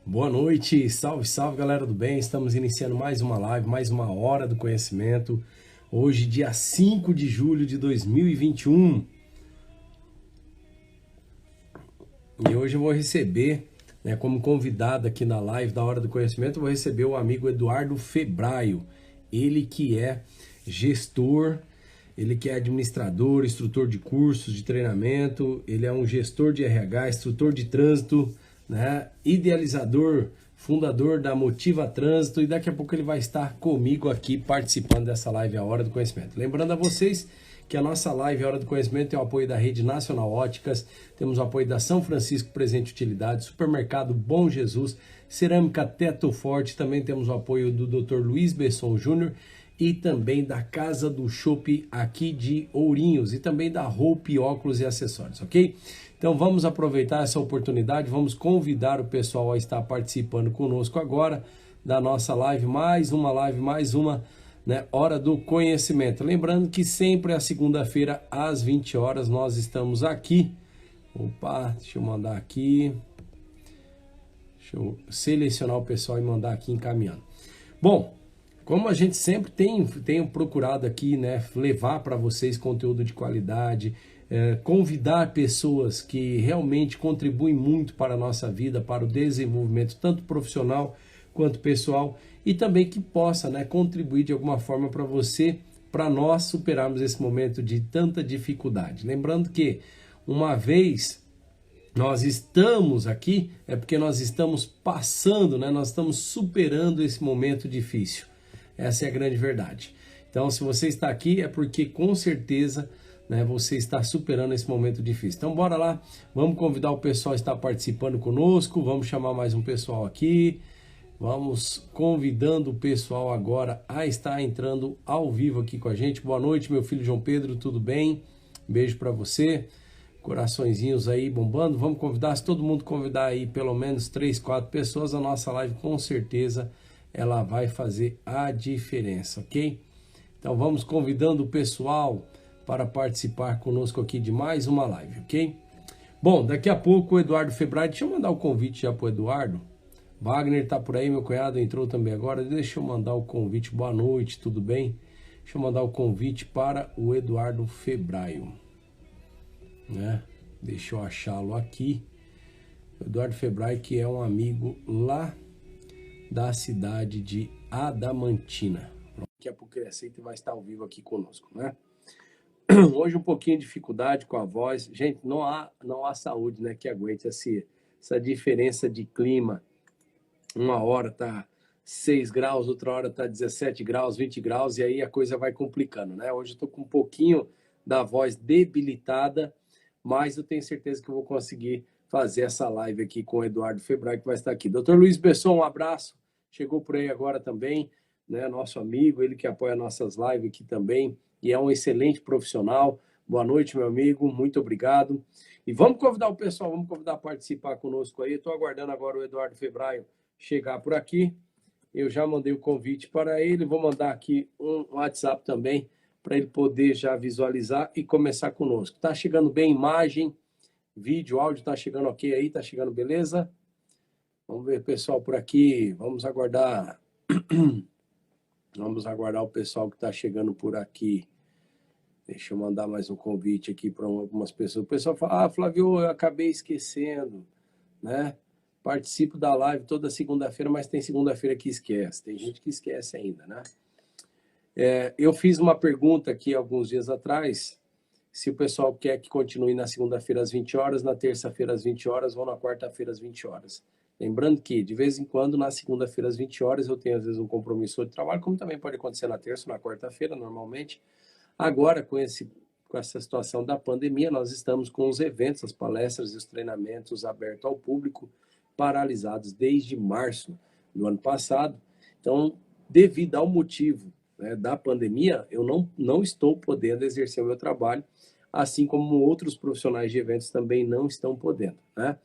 Boa noite, salve, salve galera do bem. Estamos iniciando mais uma live, mais uma hora do conhecimento. Hoje, dia 5 de julho de 2021. E hoje eu vou receber, como convidado aqui na live da Hora do Conhecimento, eu vou receber o amigo Eduardo Febraio. Ele que é gestor, ele que é administrador, instrutor de cursos de treinamento, ele é um gestor de RH, instrutor de trânsito, né? Idealizador, fundador da Motiva Trânsito, e daqui a pouco ele vai estar comigo aqui participando dessa live A Hora do Conhecimento. Lembrando a vocês que a nossa live A Hora do Conhecimento tem o apoio da Rede Nacional Óticas, temos o apoio da São Francisco Presente Utilidade, Supermercado Bom Jesus, Cerâmica Teto Forte, também temos o apoio do Dr. Luiz Besson Júnior e também da Casa do Chopp aqui de Ourinhos e também da Hope Óculos e Acessórios, ok? Então vamos aproveitar essa oportunidade, vamos convidar o pessoal a estar participando conosco agora da nossa live, mais uma, né, Hora do Conhecimento. Lembrando que sempre a segunda-feira às 20 horas nós estamos aqui. Opa, deixa eu mandar aqui. Deixa eu selecionar o pessoal e mandar aqui encaminhando. Bom, como a gente sempre tem procurado aqui, né, levar para vocês conteúdo de qualidade, convidar pessoas que realmente contribuem muito para a nossa vida, para o desenvolvimento tanto profissional quanto pessoal, e também que possa, né, contribuir de alguma forma para você, para nós superarmos esse momento de tanta dificuldade. Lembrando que uma vez nós estamos aqui, é porque nós estamos passando, né, nós estamos superando esse momento difícil. Essa é a grande verdade. Então, se você está aqui, é porque com certeza, né, você está superando esse momento difícil. Então, bora lá, vamos convidar o pessoal a estar participando conosco, vamos chamar mais um pessoal aqui, vamos convidando o pessoal agora a estar entrando ao vivo aqui com a gente. Boa noite, meu filho João Pedro, tudo bem? Beijo para você, coraçõezinhos aí bombando. Vamos convidar, se todo mundo convidar aí pelo menos 3, 4 pessoas, a nossa live com certeza ela vai fazer a diferença, ok? Então vamos convidando o pessoal para participar conosco aqui de mais uma live, ok? Bom, daqui a pouco o Eduardo Febraio, deixa eu mandar o convite já para o Eduardo. Wagner tá por aí, meu cunhado entrou também agora, deixa eu mandar o convite, boa noite, tudo bem? Deixa eu mandar o convite para o Eduardo Febraio, né? Deixa eu achá-lo aqui. O Eduardo Febraio, que é um amigo lá da cidade de Adamantina. Daqui a pouco ele aceita e vai estar ao vivo aqui conosco, né? Hoje um pouquinho de dificuldade com a voz. Gente, não há saúde, né, que aguente essa diferença de clima. Uma hora tá 6 graus, outra hora tá 17 graus, 20 graus, e aí a coisa vai complicando, né? Hoje eu tô com um pouquinho da voz debilitada, mas eu tenho certeza que eu vou conseguir fazer essa live aqui com o Eduardo Febraio, que vai estar aqui. Dr. Luiz Besson, um abraço. Chegou por aí agora também, né? Nosso amigo, ele que apoia nossas lives aqui também, e é um excelente profissional. Boa noite, meu amigo, muito obrigado. E vamos convidar o pessoal, vamos convidar a participar conosco aí. Estou aguardando agora o Eduardo Febraio chegar por aqui. Eu já mandei o convite para ele, vou mandar aqui um WhatsApp também, para ele poder já visualizar e começar conosco. Tá chegando bem imagem, vídeo, áudio, tá chegando ok aí? Tá chegando beleza? Vamos ver o pessoal por aqui, vamos aguardar. Vamos aguardar o pessoal que está chegando por aqui. Deixa eu mandar mais um convite aqui para algumas pessoas. O pessoal fala, Flávio, eu acabei esquecendo, né? Participo da live toda segunda-feira, mas tem segunda-feira que esquece. Tem gente que esquece ainda, né? Eu fiz uma pergunta aqui alguns dias atrás, se o pessoal quer que continue na segunda-feira às 20 horas, na terça-feira às 20 horas ou na quarta-feira às 20 horas. Lembrando que, de vez em quando, na segunda-feira às 20 horas, eu tenho, às vezes, um compromisso de trabalho, como também pode acontecer na terça ou na quarta-feira, normalmente. Agora, com essa situação da pandemia, nós estamos com os eventos, as palestras e os treinamentos abertos ao público, paralisados desde março do ano passado. Então, devido ao motivo, né, da pandemia, eu não estou podendo exercer o meu trabalho, assim como outros profissionais de eventos também não estão podendo, né?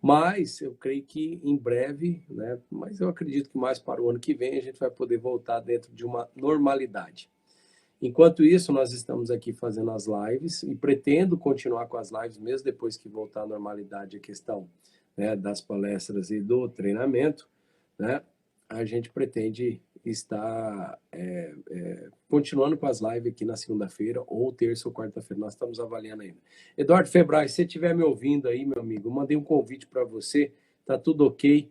Mas eu creio que em breve, né, mas eu acredito que mais para o ano que vem a gente vai poder voltar dentro de uma normalidade. Enquanto isso, nós estamos aqui fazendo as lives e pretendo continuar com as lives mesmo depois que voltar à normalidade a questão né, das palestras e do treinamento, né, a gente pretende estar continuando com as lives aqui na segunda-feira, ou terça ou quarta-feira, nós estamos avaliando ainda. Eduardo Febrais, se você estiver me ouvindo aí, meu amigo, eu mandei um convite para você, tá tudo ok?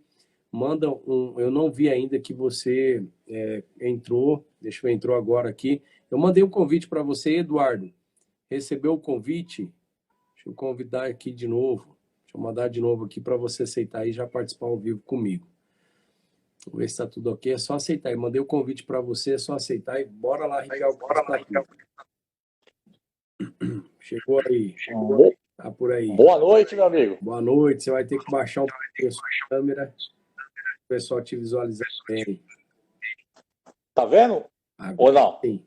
Manda eu não vi ainda que você entrou, deixa eu ver, entrou agora aqui. Eu mandei um convite para você, Eduardo. Recebeu o convite? Deixa eu convidar aqui de novo. Deixa eu mandar de novo aqui para você aceitar e já participar ao vivo comigo. Vamos ver se está tudo ok. É só aceitar. Eu mandei o convite para você, é só aceitar e bora lá, Ricardo. Está tudo. Chegou aí. Tá por aí. Boa noite, meu amigo. Boa noite. Você vai ter que baixar um pouquinho a sua câmera. O pessoal te visualizar bem. Tá vendo? Agora, ou não? Sim.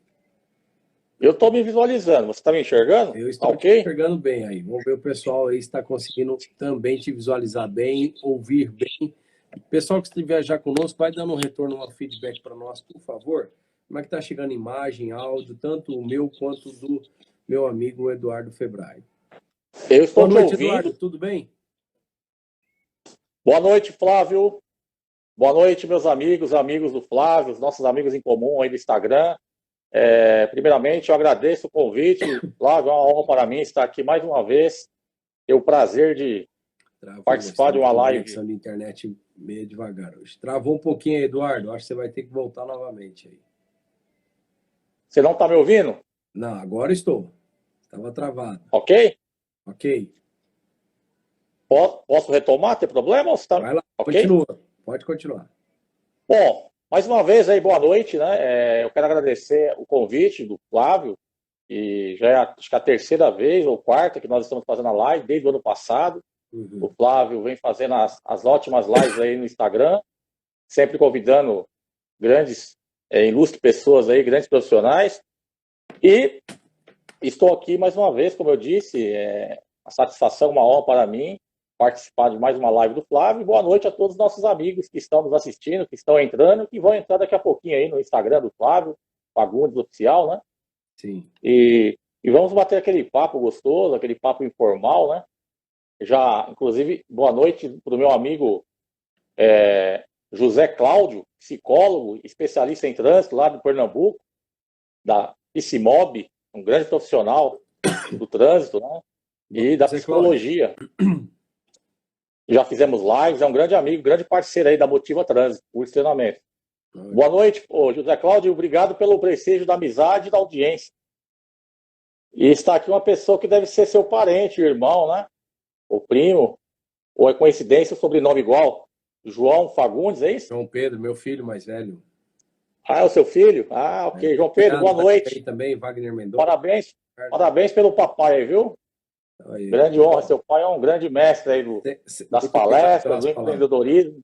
Eu estou me visualizando. Você está me enxergando? Eu estou te enxergando bem aí. Vamos ver o pessoal aí está conseguindo também te visualizar bem, ouvir bem. O pessoal que estiver já conosco, vai dando um retorno, um feedback para nós, por favor. Como é que está chegando imagem, áudio, tanto o meu quanto do meu amigo Eduardo Febrai. Eu estou Boa noite, te ouvindo. Eduardo. Tudo bem? Boa noite, Flávio. Boa noite, meus amigos do Flávio, os nossos amigos em comum aí do Instagram. Primeiramente, eu agradeço o convite. Flávio, é uma honra para mim estar aqui mais uma vez. Tenho o prazer de participar de uma live. A conexão de internet meio devagar hoje. Travou um pouquinho aí, Eduardo. Acho que você vai ter que voltar novamente aí. Você não está me ouvindo? Não, agora estou. Estava travado. Ok? Ok. Posso retomar? Tem problema? Ou você tá... Vai lá, okay? Continua. Pode continuar. Bom, mais uma vez aí, boa noite, né? Eu quero agradecer o convite do Flávio, e já é acho que a terceira vez ou quarta que nós estamos fazendo a live, desde o ano passado. O Flávio vem fazendo as ótimas lives aí no Instagram, sempre convidando grandes, ilustres pessoas aí, grandes profissionais. E estou aqui mais uma vez, como eu disse, uma satisfação, uma honra para mim participar de mais uma live do Flávio. Boa noite a todos os nossos amigos que estão nos assistindo, que estão entrando, que vão entrar daqui a pouquinho aí no Instagram do Flávio, Fagundes Oficial, né? Sim. E vamos bater aquele papo gostoso, aquele papo informal, né? Já, inclusive, boa noite para o meu amigo José Cláudio, psicólogo, especialista em trânsito lá do Pernambuco, da PCMOB, um grande profissional do trânsito, né? E da psicologia. Já fizemos lives, é um grande amigo, grande parceiro aí da Motiva Trânsito, curso de treinamento. Boa noite, José Cláudio, obrigado pelo prestígio da amizade e da audiência. E está aqui uma pessoa que deve ser seu parente, irmão, né? Ou primo, ou é coincidência o sobrenome igual? João Fagundes, é isso? João Pedro, meu filho mais velho. Ah, é o seu filho? Ah, ok. João Pedro, boa noite. Também, Wagner Mendonça. Parabéns pelo papai aí, viu? Aí, grande honra, seu pai é um grande mestre aí das palestras, do empreendedorismo.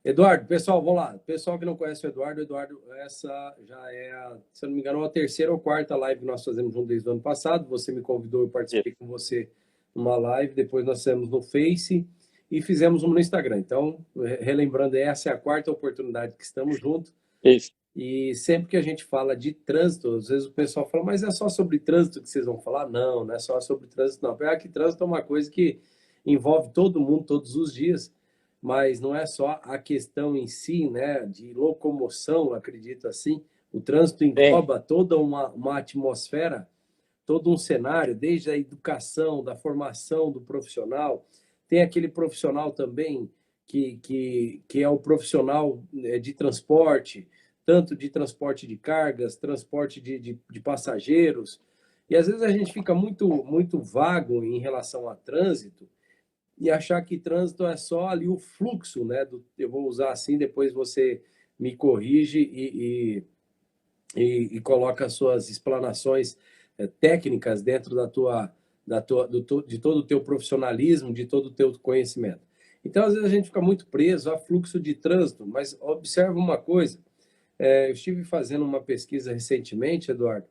Eduardo, pessoal, vamos lá. Pessoal que não conhece o Eduardo, essa já é, se eu não me engano, a terceira ou quarta live que nós fazemos junto desde o ano passado. Você me convidou, eu participei com você numa live, depois nós fizemos no Face e fizemos uma no Instagram. Então, relembrando, essa é a quarta oportunidade que estamos juntos. Isso. E sempre que a gente fala de trânsito, às vezes o pessoal fala, mas é só sobre trânsito que vocês vão falar? Não, não é só sobre trânsito, não. Apesar que trânsito é uma coisa que envolve todo mundo todos os dias, mas não é só a questão em si, né, de locomoção, acredito assim. O trânsito engloba toda uma atmosfera, todo um cenário, desde a educação, da formação do profissional. Tem aquele profissional também que é o profissional de transporte, tanto de transporte de cargas, transporte de passageiros. E às vezes a gente fica muito vago em relação a trânsito e achar que trânsito é só ali o fluxo, né? Eu vou usar assim, depois você me corrige e coloca as suas explanações técnicas dentro de todo o teu profissionalismo, de todo o teu conhecimento. Então, às vezes a gente fica muito preso a fluxo de trânsito, mas observa uma coisa, eu estive fazendo uma pesquisa recentemente, Eduardo,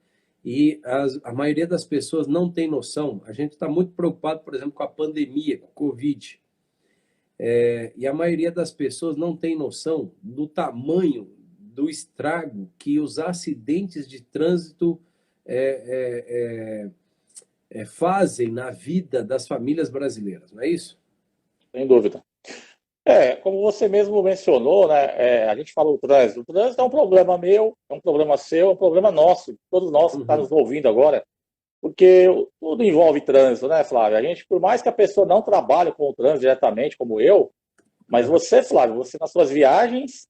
e a maioria das pessoas não tem noção. A gente está muito preocupado, por exemplo, com a pandemia, com o Covid. E a maioria das pessoas não tem noção do tamanho do estrago que os acidentes de trânsito fazem na vida das famílias brasileiras, não é isso? Sem dúvida. Como você mesmo mencionou, né, a gente fala o trânsito. O trânsito é um problema meu, é um problema seu, é um problema nosso, todos nós que estamos nos ouvindo agora, porque tudo envolve trânsito, né, Flávio? A gente, por mais que a pessoa não trabalhe com o trânsito diretamente, como eu, mas você, Flávio, você nas suas viagens,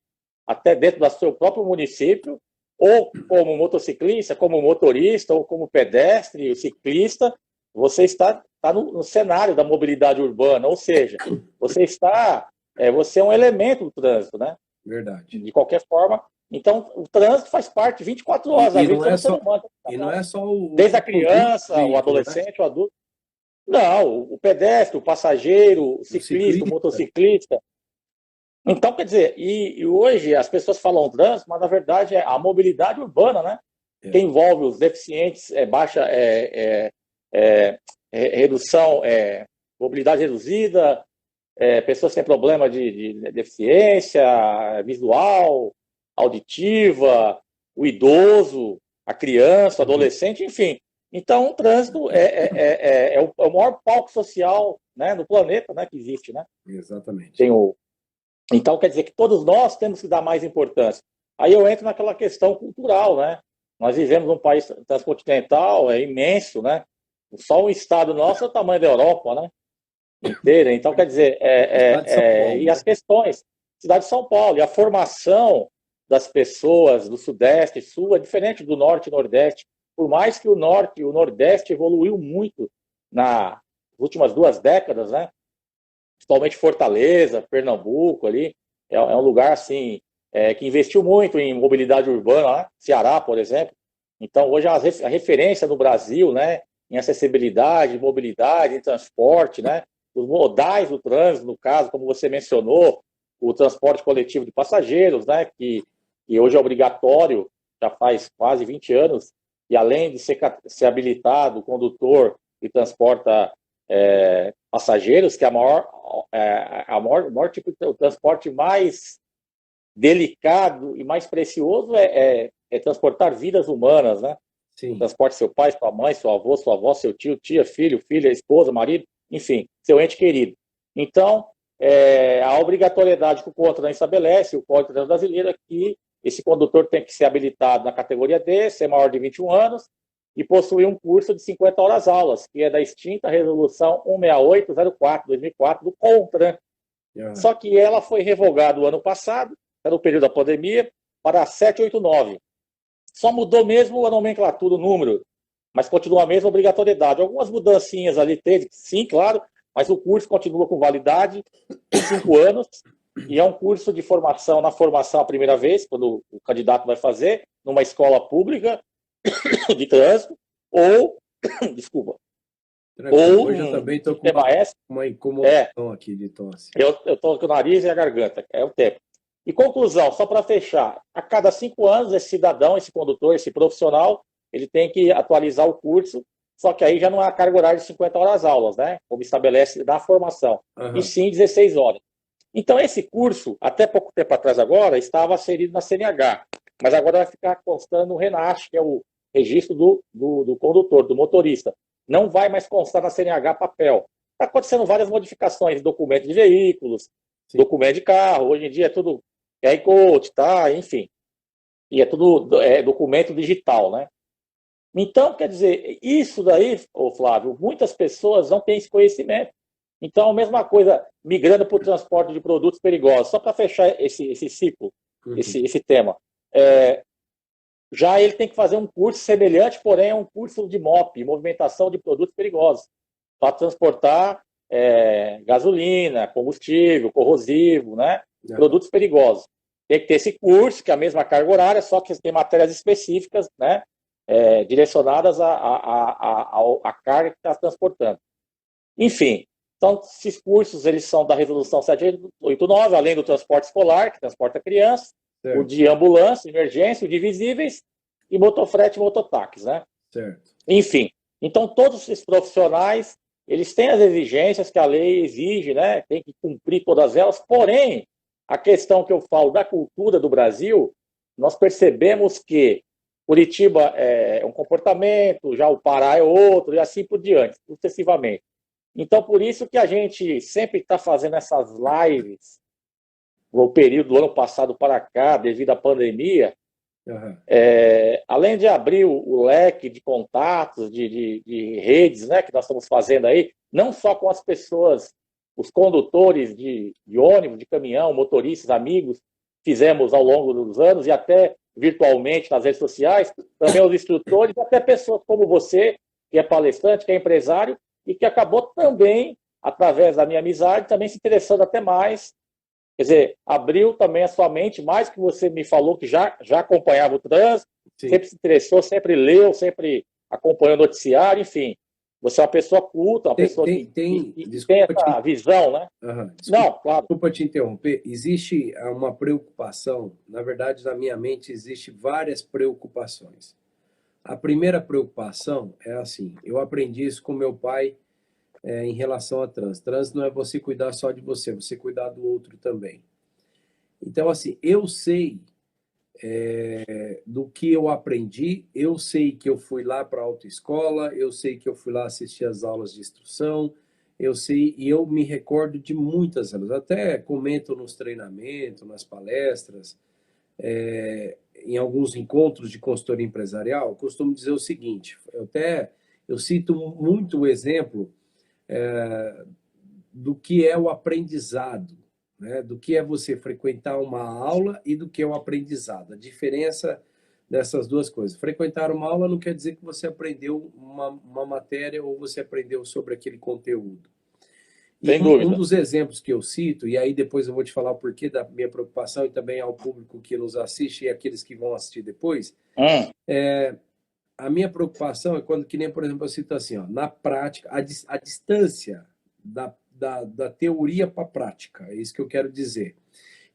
até dentro do seu próprio município, ou como motociclista, como motorista, ou como pedestre, ciclista, você está no cenário da mobilidade urbana, ou seja, você é um elemento do trânsito, né? Verdade. De qualquer forma. Então, o trânsito faz parte 24 horas da vida do ser humano. E não é só desde a criança, o veículo, adolescente, o adulto. Não, o pedestre, o passageiro, o ciclista, o motociclista. Então, quer dizer, e hoje as pessoas falam trânsito, mas na verdade é a mobilidade urbana, né? Que envolve os deficientes, baixa redução, mobilidade reduzida, pessoas que têm problema de deficiência visual, auditiva, o idoso, a criança, o adolescente, enfim. Então, o trânsito é o maior palco social, né, no planeta, né, que existe, né? Exatamente. Então, quer dizer que todos nós temos que dar mais importância. Aí eu entro naquela questão cultural, né? Nós vivemos num país transcontinental, é imenso, né? Só um estado nosso é o tamanho da Europa, né? Inteira. Então, quer dizer, e as questões, cidade de São Paulo, e a formação das pessoas do Sudeste e Sul é diferente do Norte e Nordeste. Por mais que o Norte e o Nordeste evoluiu muito nas últimas 2 décadas, né? Principalmente Fortaleza, Pernambuco ali, é um lugar assim que investiu muito em mobilidade urbana, né? Ceará, por exemplo. Então, hoje a referência no Brasil, né, em acessibilidade, mobilidade, em transporte, né, os modais do trânsito, no caso, como você mencionou, o transporte coletivo de passageiros, né, que hoje é obrigatório, já faz quase 20 anos, e além de ser habilitado o condutor que transporta passageiros, que é a maior tipo de transporte mais delicado e mais precioso é transportar vidas humanas, né? Sim. Transporte seu pai, sua mãe, seu avô, sua avó, seu tio, tia, filho, filha, esposa, marido, enfim, seu ente querido. Então, a obrigatoriedade que o CONTRAN estabelece, o Código de Trânsito Brasileiro, é que esse condutor tem que ser habilitado na categoria D, ser maior de 21 anos e possuir um curso de 50 horas aulas, que é da extinta Resolução 16804/2004 do CONTRAN. Só que ela foi revogada o ano passado, no período da pandemia, para 789. Só mudou mesmo a nomenclatura, o número, mas continua a mesma obrigatoriedade. Algumas mudancinhas ali teve, sim, claro, mas o curso continua com validade de 5 anos, e é um curso de formação, na formação a primeira vez, quando o candidato vai fazer, numa escola pública de trânsito, ou, desculpa, ou hoje eu também estou com uma incomodação aqui de tosse. Eu estou com o nariz e a garganta, é o tempo. E conclusão, só para fechar, a cada 5 anos esse cidadão, esse condutor, esse profissional, ele tem que atualizar o curso, só que aí já não é a carga horária de 50 horas aulas, né? Como estabelece na formação, e sim 16 horas. Então esse curso, até pouco tempo atrás agora, estava inserido na CNH, mas agora vai ficar constando no RENASH, que é o registro do condutor, do motorista. Não vai mais constar na CNH papel. Está acontecendo várias modificações, documento de veículos, sim, documento de carro, hoje em dia é tudo QR Code, tá? Enfim. E é tudo documento digital, né? Então, quer dizer, isso daí, Flávio, muitas pessoas não têm esse conhecimento. Então, a mesma coisa, migrando para o transporte de produtos perigosos, só para fechar esse ciclo, esse tema. Já ele tem que fazer um curso semelhante, porém é um curso de MOP, movimentação de produtos perigosos, para transportar gasolina, combustível, corrosivo, né? Produtos perigosos. Tem que ter esse curso, que é a mesma carga horária, só que tem matérias específicas, né? Direcionadas à carga que está transportando. Enfim, então esses cursos eles são da Resolução 789, além do transporte escolar, que transporta crianças, certo, o de ambulância, emergência, o de visíveis e motofrete e mototáxis, né? Certo. Enfim, então todos esses profissionais, eles têm as exigências que a lei exige, né? Tem que cumprir todas elas, porém, a questão que eu falo da cultura do Brasil, nós percebemos que Curitiba é um comportamento, já o Pará é outro, e assim por diante, sucessivamente. Então, por isso que a gente sempre está fazendo essas lives, no período do ano passado para cá, devido à pandemia, Aham. além de abrir o leque de contatos, de redes, né, que nós estamos fazendo aí, não só com as pessoas, os condutores de ônibus, de caminhão, motoristas, amigos, fizemos ao longo dos anos e até virtualmente nas redes sociais, também os instrutores, até pessoas como você, que é palestrante, que é empresário, e que acabou também, através da minha amizade, também se interessando até mais. Quer dizer, abriu também a sua mente, mais que você me falou que já acompanhava o trânsito, Sim. sempre se interessou, sempre leu, sempre acompanhou o noticiário, enfim. Você é uma pessoa culta, uma pessoa que tem essa visão, né? Desculpa, não, claro. Desculpa te interromper. Existe uma preocupação, na verdade, na minha mente, existe várias preocupações. A primeira preocupação é assim, eu aprendi isso com meu pai em relação a trânsito. Trânsito não é você cuidar só de você, você cuidar do outro também. Então, assim, eu sei do que eu aprendi, eu sei que eu fui lá para a autoescola, eu sei que eu fui lá assistir as aulas de instrução, eu sei, e eu me recordo de muitas aulas, até comento nos treinamentos, nas palestras, em alguns encontros de consultoria empresarial, eu costumo dizer o seguinte, eu cito muito o exemplo do que é o aprendizado, né? Do que é você frequentar uma aula e do que é o aprendizado. A diferença dessas duas coisas. Frequentar uma aula não quer dizer que você aprendeu uma matéria ou você aprendeu sobre aquele conteúdo. E Sem dúvida. Um dos exemplos que eu cito, e aí depois eu vou te falar o porquê da minha preocupação e também ao público que nos assiste e aqueles que vão assistir depois, a minha preocupação é quando, que nem, por exemplo, eu cito assim, ó, na prática, a distância da teoria para a prática, é isso que eu quero dizer.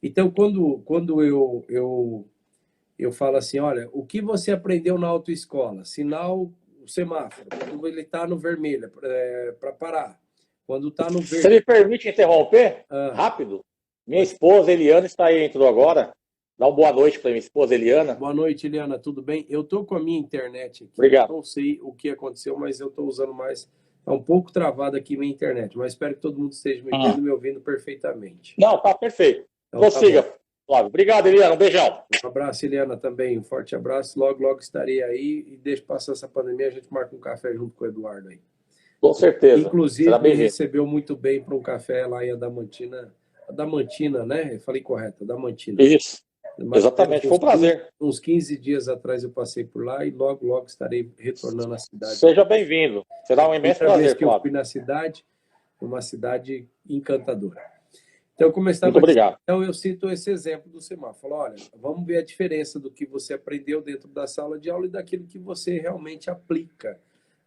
Então, quando eu falo assim, olha, o que você aprendeu na autoescola? Sinal, o semáforo, quando ele está no vermelho, para parar. Quando está no verde. Você me permite interromper? Rápido? Minha esposa, Eliana, está aí, entrou agora. Dá uma boa noite para minha esposa, Eliana. Boa noite, Eliana, tudo bem? Eu estou com a minha internet aqui. Obrigado. Não sei o que aconteceu, mas eu estou usando mais. Está um pouco travada aqui minha internet, mas espero que todo mundo esteja me vendo e me ouvindo perfeitamente. Não, tá perfeito. Então, prossiga, Flávio. Obrigado, Eliana. Um beijão. Um abraço, Eliana, também. Um forte abraço. Logo, logo estarei aí e deixa passar essa pandemia, a gente marca um café junto com o Eduardo aí. Com certeza. Inclusive, me recebeu muito bem para um café lá em Adamantina. Adamantina, né? Eu falei correto, Adamantina. Isso. Exatamente, foi um prazer. Uns 15 dias atrás eu passei por lá e logo, logo estarei retornando à cidade. Seja bem-vindo. Será um imenso prazer, vez que eu fui na cidade, uma cidade encantadora. Então, como eu estava Muito obrigado. Então, eu cito esse exemplo do semáforo. Olha, vamos ver a diferença do que você aprendeu dentro da sala de aula e daquilo que você realmente aplica.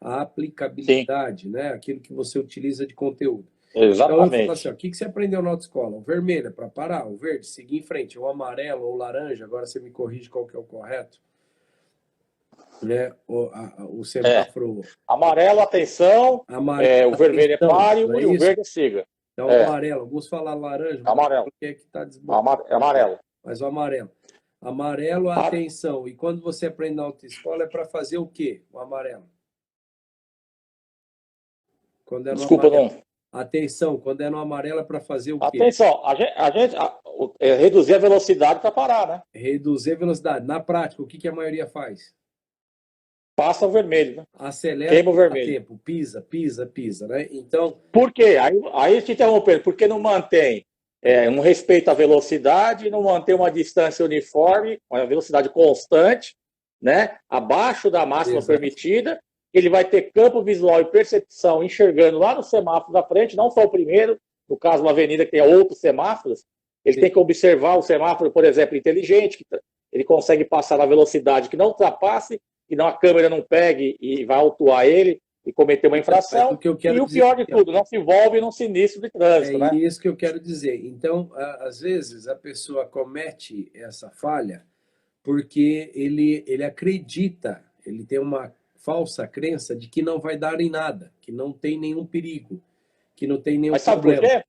A aplicabilidade, né? Aquilo que você utiliza de conteúdo. Exatamente. Então, eu falo assim, ó, o que você aprendeu na autoescola? O vermelho é para parar, o verde, seguir em frente, o amarelo ou o laranja, agora você me corrige qual que é o correto. Né? O semáforo... Amarelo, atenção, o vermelho é páreo e o verde é siga. Então, o amarelo, alguns falam laranja, amarelo. Porque é que tá desbotado. É amarelo. Mas o amarelo. Amarelo, atenção. E quando você aprende na autoescola, é para fazer o quê? O amarelo. Quando é no Desculpa, amarelo. não. Atenção, quando é no amarelo é para fazer o quê? Atenção, a gente reduzir a velocidade para parar, né? Reduzir a velocidade. Na prática, o que a maioria faz? Passa o vermelho, né? Acelera, queima o vermelho. Tempo, pisa, né? Então... Por quê? Aí te interrompendo, por que não mantém um respeito à velocidade, não mantém uma distância uniforme, uma velocidade constante, né? Abaixo da máxima permitida, ele vai ter campo visual e percepção enxergando lá no semáforo da frente, não só o primeiro, no caso uma avenida que tem outros semáforos, ele tem que observar o semáforo, por exemplo, inteligente, que ele consegue passar na velocidade que não ultrapasse, que não, a câmera não pegue e vai autuar ele e cometer uma infração. E o pior de tudo, não se envolve num sinistro de trânsito. É isso que eu quero dizer. Então, às vezes, a pessoa comete essa falha porque ele acredita, ele tem uma falsa crença de que não vai dar em nada, que não tem nenhum perigo, que não tem nenhum problema. Mas sabe problema. por quê?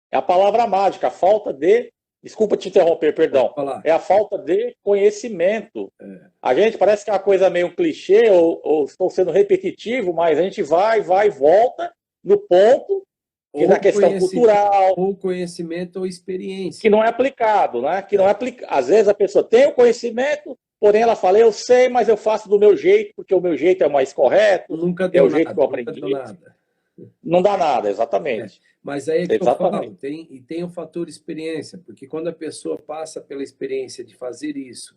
É a palavra mágica, a falta de Desculpa te interromper, Pode perdão. falar. É a falta de conhecimento. É. A gente parece que é uma coisa meio um clichê, ou estou sendo repetitivo, mas a gente vai e volta no ponto que na questão cultural, ou conhecimento ou experiência. que não é aplicado, né? Que não é aplicado. Às vezes a pessoa tem o conhecimento, porém ela fala, eu sei, mas eu faço do meu jeito, porque o meu jeito é o mais correto, Nunca é deu o jeito nada, que eu nunca aprendi. deu nada. Não dá nada, exatamente. Mas aí é que eu Exatamente. falo, tem o fator experiência, porque quando a pessoa passa pela experiência de fazer isso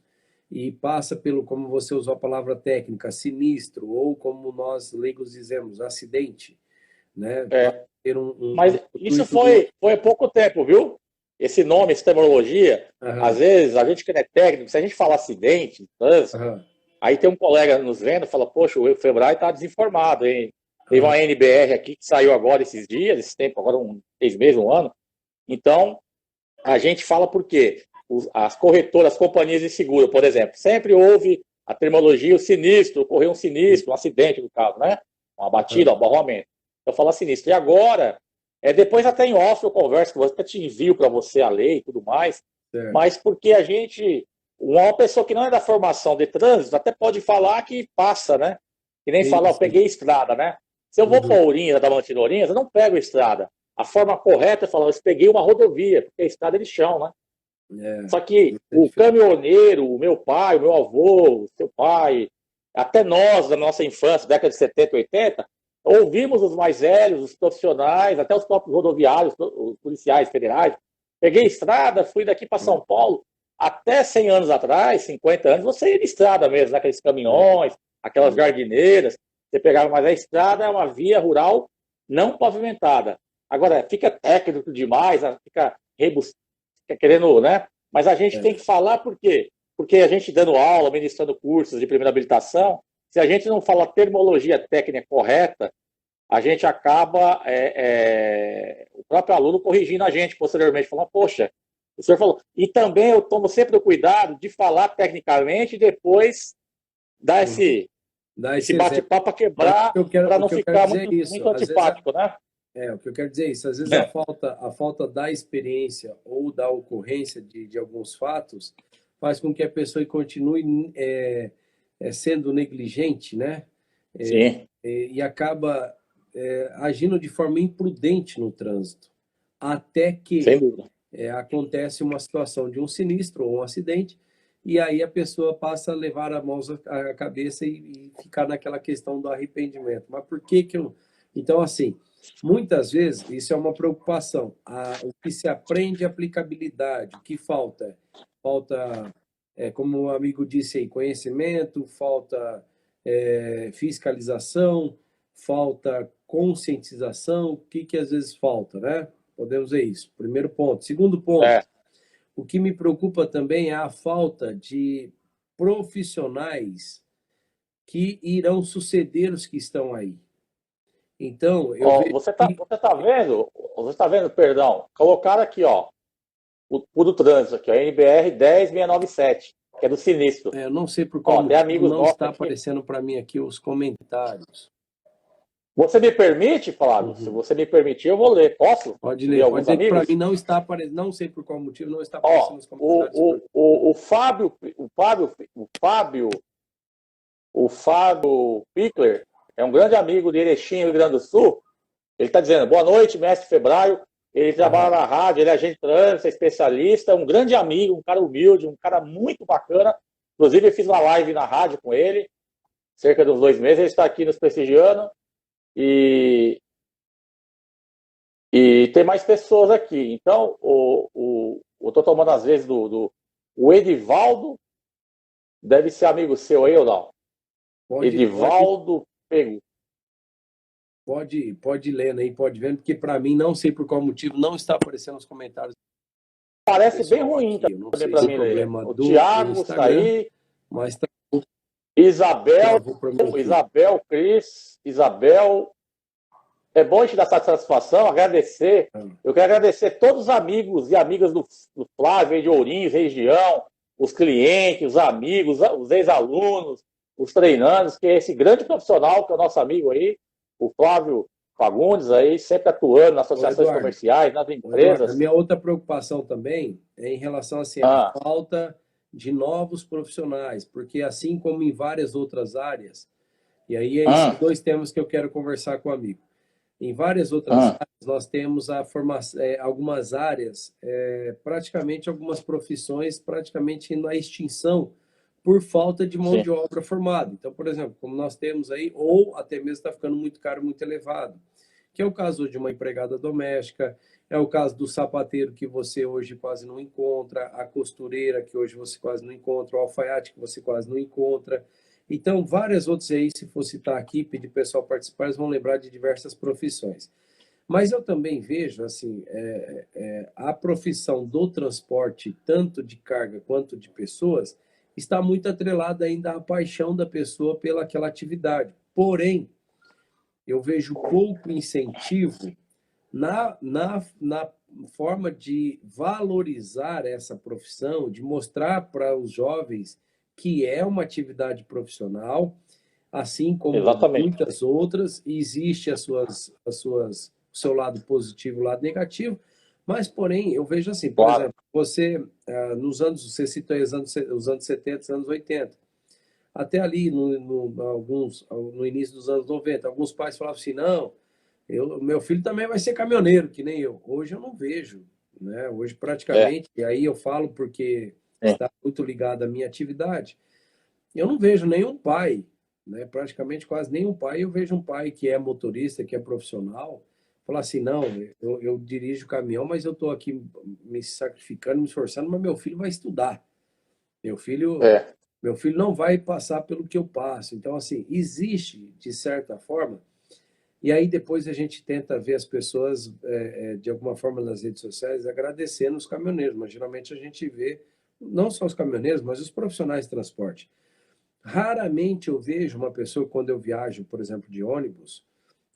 e passa pelo, como você usou a palavra técnica, sinistro, ou como nós leigos dizemos, acidente, né? Pode ter Mas isso foi há pouco tempo, viu? Esse nome, essa terminologia, às vezes a gente que não é técnico, se a gente fala acidente, aí tem um colega nos vendo e fala, poxa, o Febraio está desinformado, hein? Teve uma NBR aqui que saiu agora esses dias, esse tempo, agora 6 meses, um ano. Então, a gente fala por quê? As corretoras, as companhias de seguro, por exemplo, sempre houve a terminologia, o sinistro, ocorreu um sinistro, um acidente no caso, né? Uma batida, um abarroamento. Eu falo sinistro. E agora, depois até em off eu converso com você, até te envio para você a lei e tudo mais, mas porque a gente, uma pessoa que não é da formação de trânsito, até pode falar que passa, né? Que nem falar, eu peguei estrada, né? Se eu vou para Ourinhos, da Mantina Ourinhos, eu não pego estrada. A forma correta é falar, eu peguei uma rodovia, porque a estrada é de chão, né? Só que o caminhoneiro, o meu pai, o meu avô, o seu pai, até nós, da nossa infância, década de 70, 80, ouvimos os mais velhos, os profissionais, até os próprios rodoviários, os policiais federais. Peguei estrada, fui daqui para São Paulo. Até 100 anos atrás, 50 anos, você ia de estrada mesmo, naqueles caminhões, aquelas jardineiras. Você pegava, mas a estrada é uma via rural não pavimentada. Agora, fica técnico demais, fica querendo, né? Mas a gente tem que falar por quê? Porque a gente dando aula, ministrando cursos de primeira habilitação, se a gente não fala a terminologia técnica correta, a gente acaba o próprio aluno corrigindo a gente posteriormente, falando, poxa, o senhor falou. E também eu tomo sempre o cuidado de falar tecnicamente e depois dar esse bate-papo para quebrar, para não ficar muito antipático, né? O que eu quero dizer é isso. Às vezes a falta da experiência ou da ocorrência de alguns fatos faz com que a pessoa continue sendo negligente, né? Sim. E acaba agindo de forma imprudente no trânsito. Até que acontece uma situação de um sinistro ou um acidente, e aí a pessoa passa a levar a mão à cabeça e ficar naquela questão do arrependimento. Mas por que que eu... Então, assim, muitas vezes isso é uma preocupação. O que se aprende é aplicabilidade. O que falta? Falta, como o amigo disse aí, conhecimento, falta fiscalização, falta conscientização. O que às vezes falta, né? Podemos ver isso. Primeiro ponto. Segundo ponto, o que me preocupa também é a falta de profissionais que irão suceder os que estão aí. Então, você tá vendo, perdão, colocaram aqui, ó, o do trânsito aqui, ó, NBR 10697, que é do sinistro. Eu não sei por qual motivo não está aparecendo para mim aqui os comentários. Você me permite, Flávio? Se você me permitir, eu vou ler. Posso? Pode ler. Pode ler, para mim não está aparecendo, não sei por qual motivo não está aparecendo os comentários. O Fábio Pickler é um grande amigo de Erechim, Rio Grande do Sul. Ele está dizendo, boa noite, mestre Febraio. Ele trabalha na rádio, ele é agente de trânsito, é especialista, um grande amigo, um cara humilde, um cara muito bacana. Inclusive, eu fiz uma live na rádio com ele, cerca de uns 2 meses. Ele está aqui nos prestigiando. E tem mais pessoas aqui. Então, eu estou tomando às vezes o Edivaldo, deve ser amigo seu aí ou não? Edivaldo Pego. Pode ler aí, pode ver, porque para mim, não sei por qual motivo, não está aparecendo nos comentários. Parece bem ruim também para mim ler. O Thiago está aí. Mas tá... Isabel, Cris, Isabel. É bom te dar satisfação, agradecer. Eu quero agradecer todos os amigos e amigas do Flávio, de Ourinhos, região, os clientes, os amigos, os ex-alunos, os treinandos, que é esse grande profissional que é o nosso amigo aí, o Flávio Fagundes, aí sempre atuando nas Ô, associações Eduardo, comerciais, nas ô, Eduardo, a empresas. minha outra preocupação também é em relação assim, à Ah, falta de novos profissionais, porque assim como em várias outras áreas, e aí esses ah, dois temas que eu quero conversar com o amigo. Em várias outras ah, áreas, nós temos a formação, algumas áreas, praticamente algumas profissões, praticamente na extinção por falta de mão sim, de obra formada. Então, por exemplo, como nós temos aí, ou até mesmo está ficando muito caro, muito elevado, que é o caso de uma empregada doméstica, é o caso do sapateiro que você hoje quase não encontra, a costureira que hoje você quase não encontra, o alfaiate que você quase não encontra. Então, várias outras aí, se for citar aqui, pedir pessoal participar, eles vão lembrar de diversas profissões. Mas eu também vejo, assim, a profissão do transporte, tanto de carga quanto de pessoas, está muito atrelada ainda à paixão da pessoa pelaquela atividade. Porém, eu vejo pouco incentivo na forma de valorizar essa profissão, de mostrar para os jovens que é uma atividade profissional, assim como exatamente. muitas outras, e existe o seu lado positivo, o lado negativo, mas, porém, eu vejo assim, por Claro. exemplo, você, nos anos, você citou aí os anos 70, os anos 80, até ali no início dos anos 90, alguns pais falavam assim, não, meu filho também vai ser caminhoneiro, que nem eu. Hoje eu não vejo, né? Hoje É, praticamente, e aí eu falo porque sim. está muito ligado à minha atividade, eu não vejo nenhum pai, né? Praticamente quase nenhum pai, eu vejo um pai que é motorista, que é profissional, falar assim, não, eu dirijo caminhão, mas eu estou aqui me sacrificando, me esforçando, mas meu filho vai estudar. Meu filho, É, meu filho não vai passar pelo que eu passo. Então, assim, existe, de certa forma, e aí depois a gente tenta ver as pessoas, de alguma forma nas redes sociais, agradecendo os caminhoneiros, mas geralmente a gente vê não só os caminhoneiros, mas os profissionais de transporte. Raramente eu vejo uma pessoa, quando eu viajo, por exemplo, de ônibus,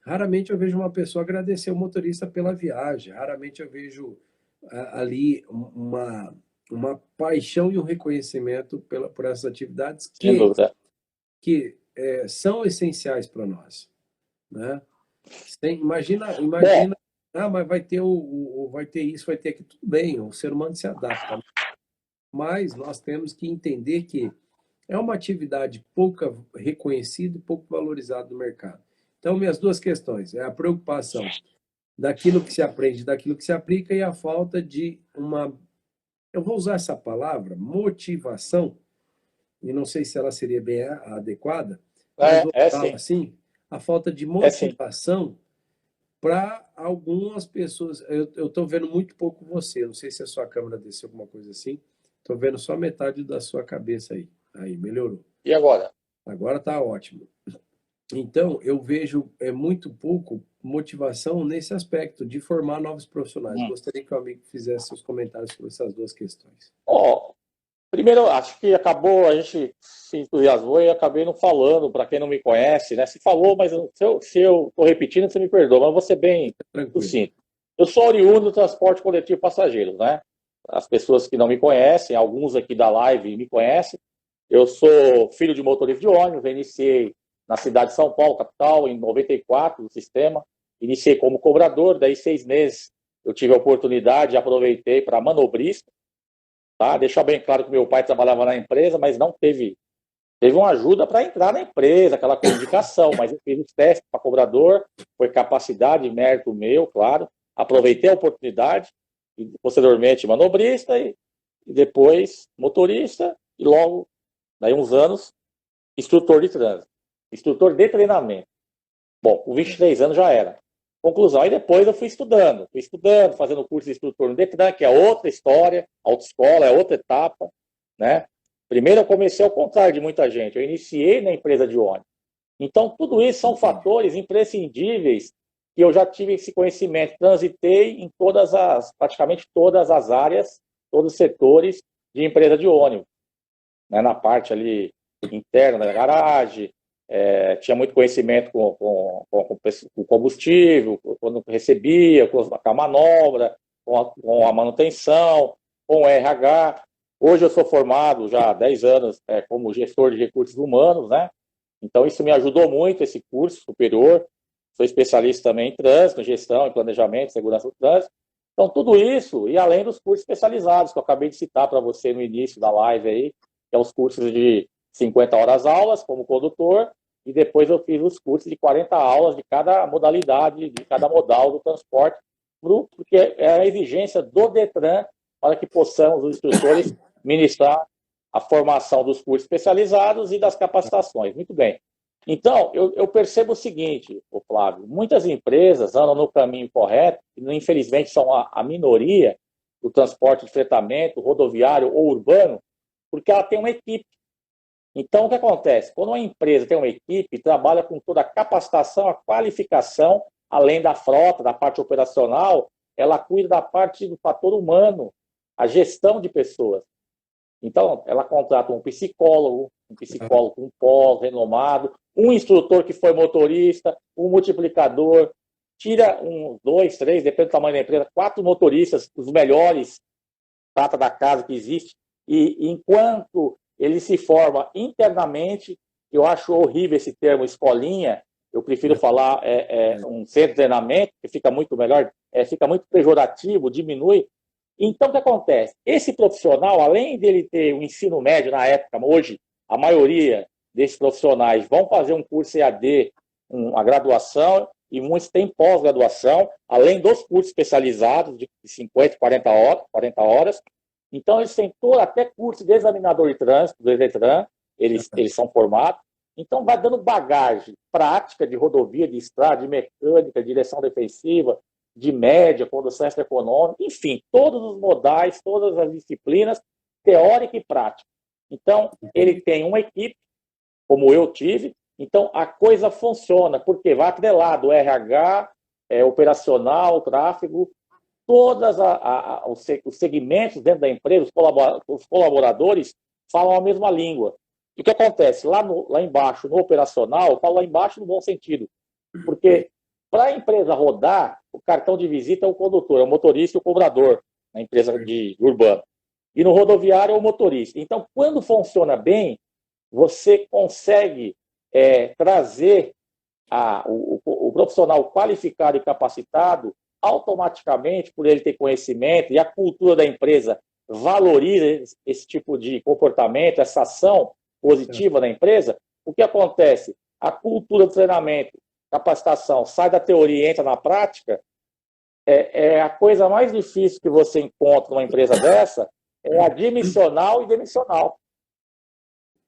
raramente eu vejo uma pessoa agradecer o motorista pela viagem, raramente eu vejo ali uma paixão e um reconhecimento por essas atividades sem dúvida. que são essenciais para nós, né? Bom, Imagina, mas vai ter isso, vai ter aquilo, tudo bem, o ser humano se adapta, mas nós temos que entender que é uma atividade pouco reconhecida e pouco valorizada no mercado. Então, minhas duas questões é a preocupação daquilo que se aprende, daquilo que se aplica e a falta de eu vou usar essa palavra, motivação, e não sei se ela seria bem adequada, mas vou é usá-la sim, assim, a falta de é sim. motivação para algumas pessoas. Eu estou vendo muito pouco você, não sei se a sua câmera desceu alguma coisa assim, estou vendo só metade da sua cabeça aí. Aí, melhorou. E agora? Agora está ótimo. Então, eu vejo muito pouco motivação nesse aspecto de formar novos profissionais. Hum. Gostaria que o amigo fizesse os comentários sobre essas duas questões. Ó, primeiro, acho que acabou, a gente se entusiasmou e acabei não falando, para quem não me conhece, né? Se falou, mas se eu estou repetindo, você me perdoa, mas eu vou ser bem Tranquilo. sucinto. Eu sou oriundo do transporte coletivo passageiros, né? As pessoas que não me conhecem, alguns aqui da live me conhecem. Eu sou filho de motorista de ônibus, eu iniciei na cidade de São Paulo, capital, em 94, no sistema. Iniciei como cobrador, daí 6 meses eu tive a oportunidade e aproveitei para manobrista, tá? Deixar bem claro que meu pai trabalhava na empresa, mas não teve uma ajuda para entrar na empresa, aquela coisa de indicação, mas eu fiz os testes para cobrador, foi capacidade e mérito meu, claro. Aproveitei a oportunidade, e posteriormente manobrista, e depois motorista, e logo, daí uns anos, instrutor de trânsito, instrutor de treinamento. Bom, com 23 anos já era. Conclusão, aí depois eu fui estudando, fazendo curso de instrutor no Detran, que é outra história, autoescola, é outra etapa, né? Primeiro eu comecei ao contrário de muita gente, eu iniciei na empresa de ônibus. Então, tudo isso são fatores imprescindíveis que eu já tive esse conhecimento, transitei em praticamente todas as áreas, todos os setores de empresa de ônibus, né? Na parte ali interna da garagem, tinha muito conhecimento com combustível, quando recebia, com a manobra, com a manutenção, com o RH. Hoje eu sou formado já há 10 anos como gestor de recursos humanos, né? Então isso me ajudou muito, esse curso superior. sou especialista também em trânsito, em gestão, em planejamento, segurança do trânsito. Então, tudo isso, e além dos cursos especializados, que eu acabei de citar para você no início da live aí, que é os cursos de 50 horas aulas como condutor, e depois eu fiz os cursos de 40 aulas de cada modalidade, de cada modal do transporte, porque é a exigência do Detran para que possamos, os instrutores, ministrar a formação dos cursos especializados e das capacitações. Muito bem. Então, eu percebo o seguinte, Flávio, muitas empresas andam no caminho correto, e infelizmente são a minoria do transporte de fretamento rodoviário ou urbano, porque ela tem uma equipe. Então, o que acontece? Quando uma empresa tem uma equipe, trabalha com toda a capacitação, a qualificação, além da frota, da parte operacional, ela cuida da parte do fator humano, a gestão de pessoas. Então, ela contrata um psicólogo com pós, renomado, um instrutor que foi motorista, um multiplicador, tira um, dois, três, depende do tamanho da empresa, 4 motoristas, os melhores, prata da casa que existe, e enquanto ele se forma internamente, eu acho horrível esse termo escolinha, eu prefiro falar um centro de treinamento, que fica muito melhor, fica muito pejorativo, diminui. Então, o que acontece? Esse profissional, além dele ter o ensino médio na época, hoje, a maioria desses profissionais vão fazer um curso EAD, uma graduação, e muitos têm pós-graduação, além dos cursos especializados de 50, 40 horas. Então, eles têm até curso de examinador de trânsito, do Detran, eles são formados. Então, vai dando bagagem prática de rodovia, de estrada, de mecânica, direção defensiva, de média, condução econômica, enfim, todos os modais, todas as disciplinas, teórica e prática. Então, ele tem uma equipe, como eu tive, então a coisa funciona, porque vai atrelado o RH, operacional, tráfego, todos os segmentos dentro da empresa, os colaboradores falam a mesma língua. E o que acontece? Lá embaixo, no operacional, eu falo lá embaixo no bom sentido, porque para a empresa rodar, o cartão de visita é o condutor, é o motorista e o cobrador, na empresa de urbano. E no rodoviário é o motorista. Então, quando funciona bem, você consegue trazer o profissional qualificado e capacitado automaticamente, por ele ter conhecimento, e a cultura da empresa valoriza esse tipo de comportamento, essa ação positiva da empresa. O que acontece? A cultura do treinamento, capacitação, sai da teoria e entra na prática, a coisa mais difícil que você encontra numa empresa dessa é admissional e demissional.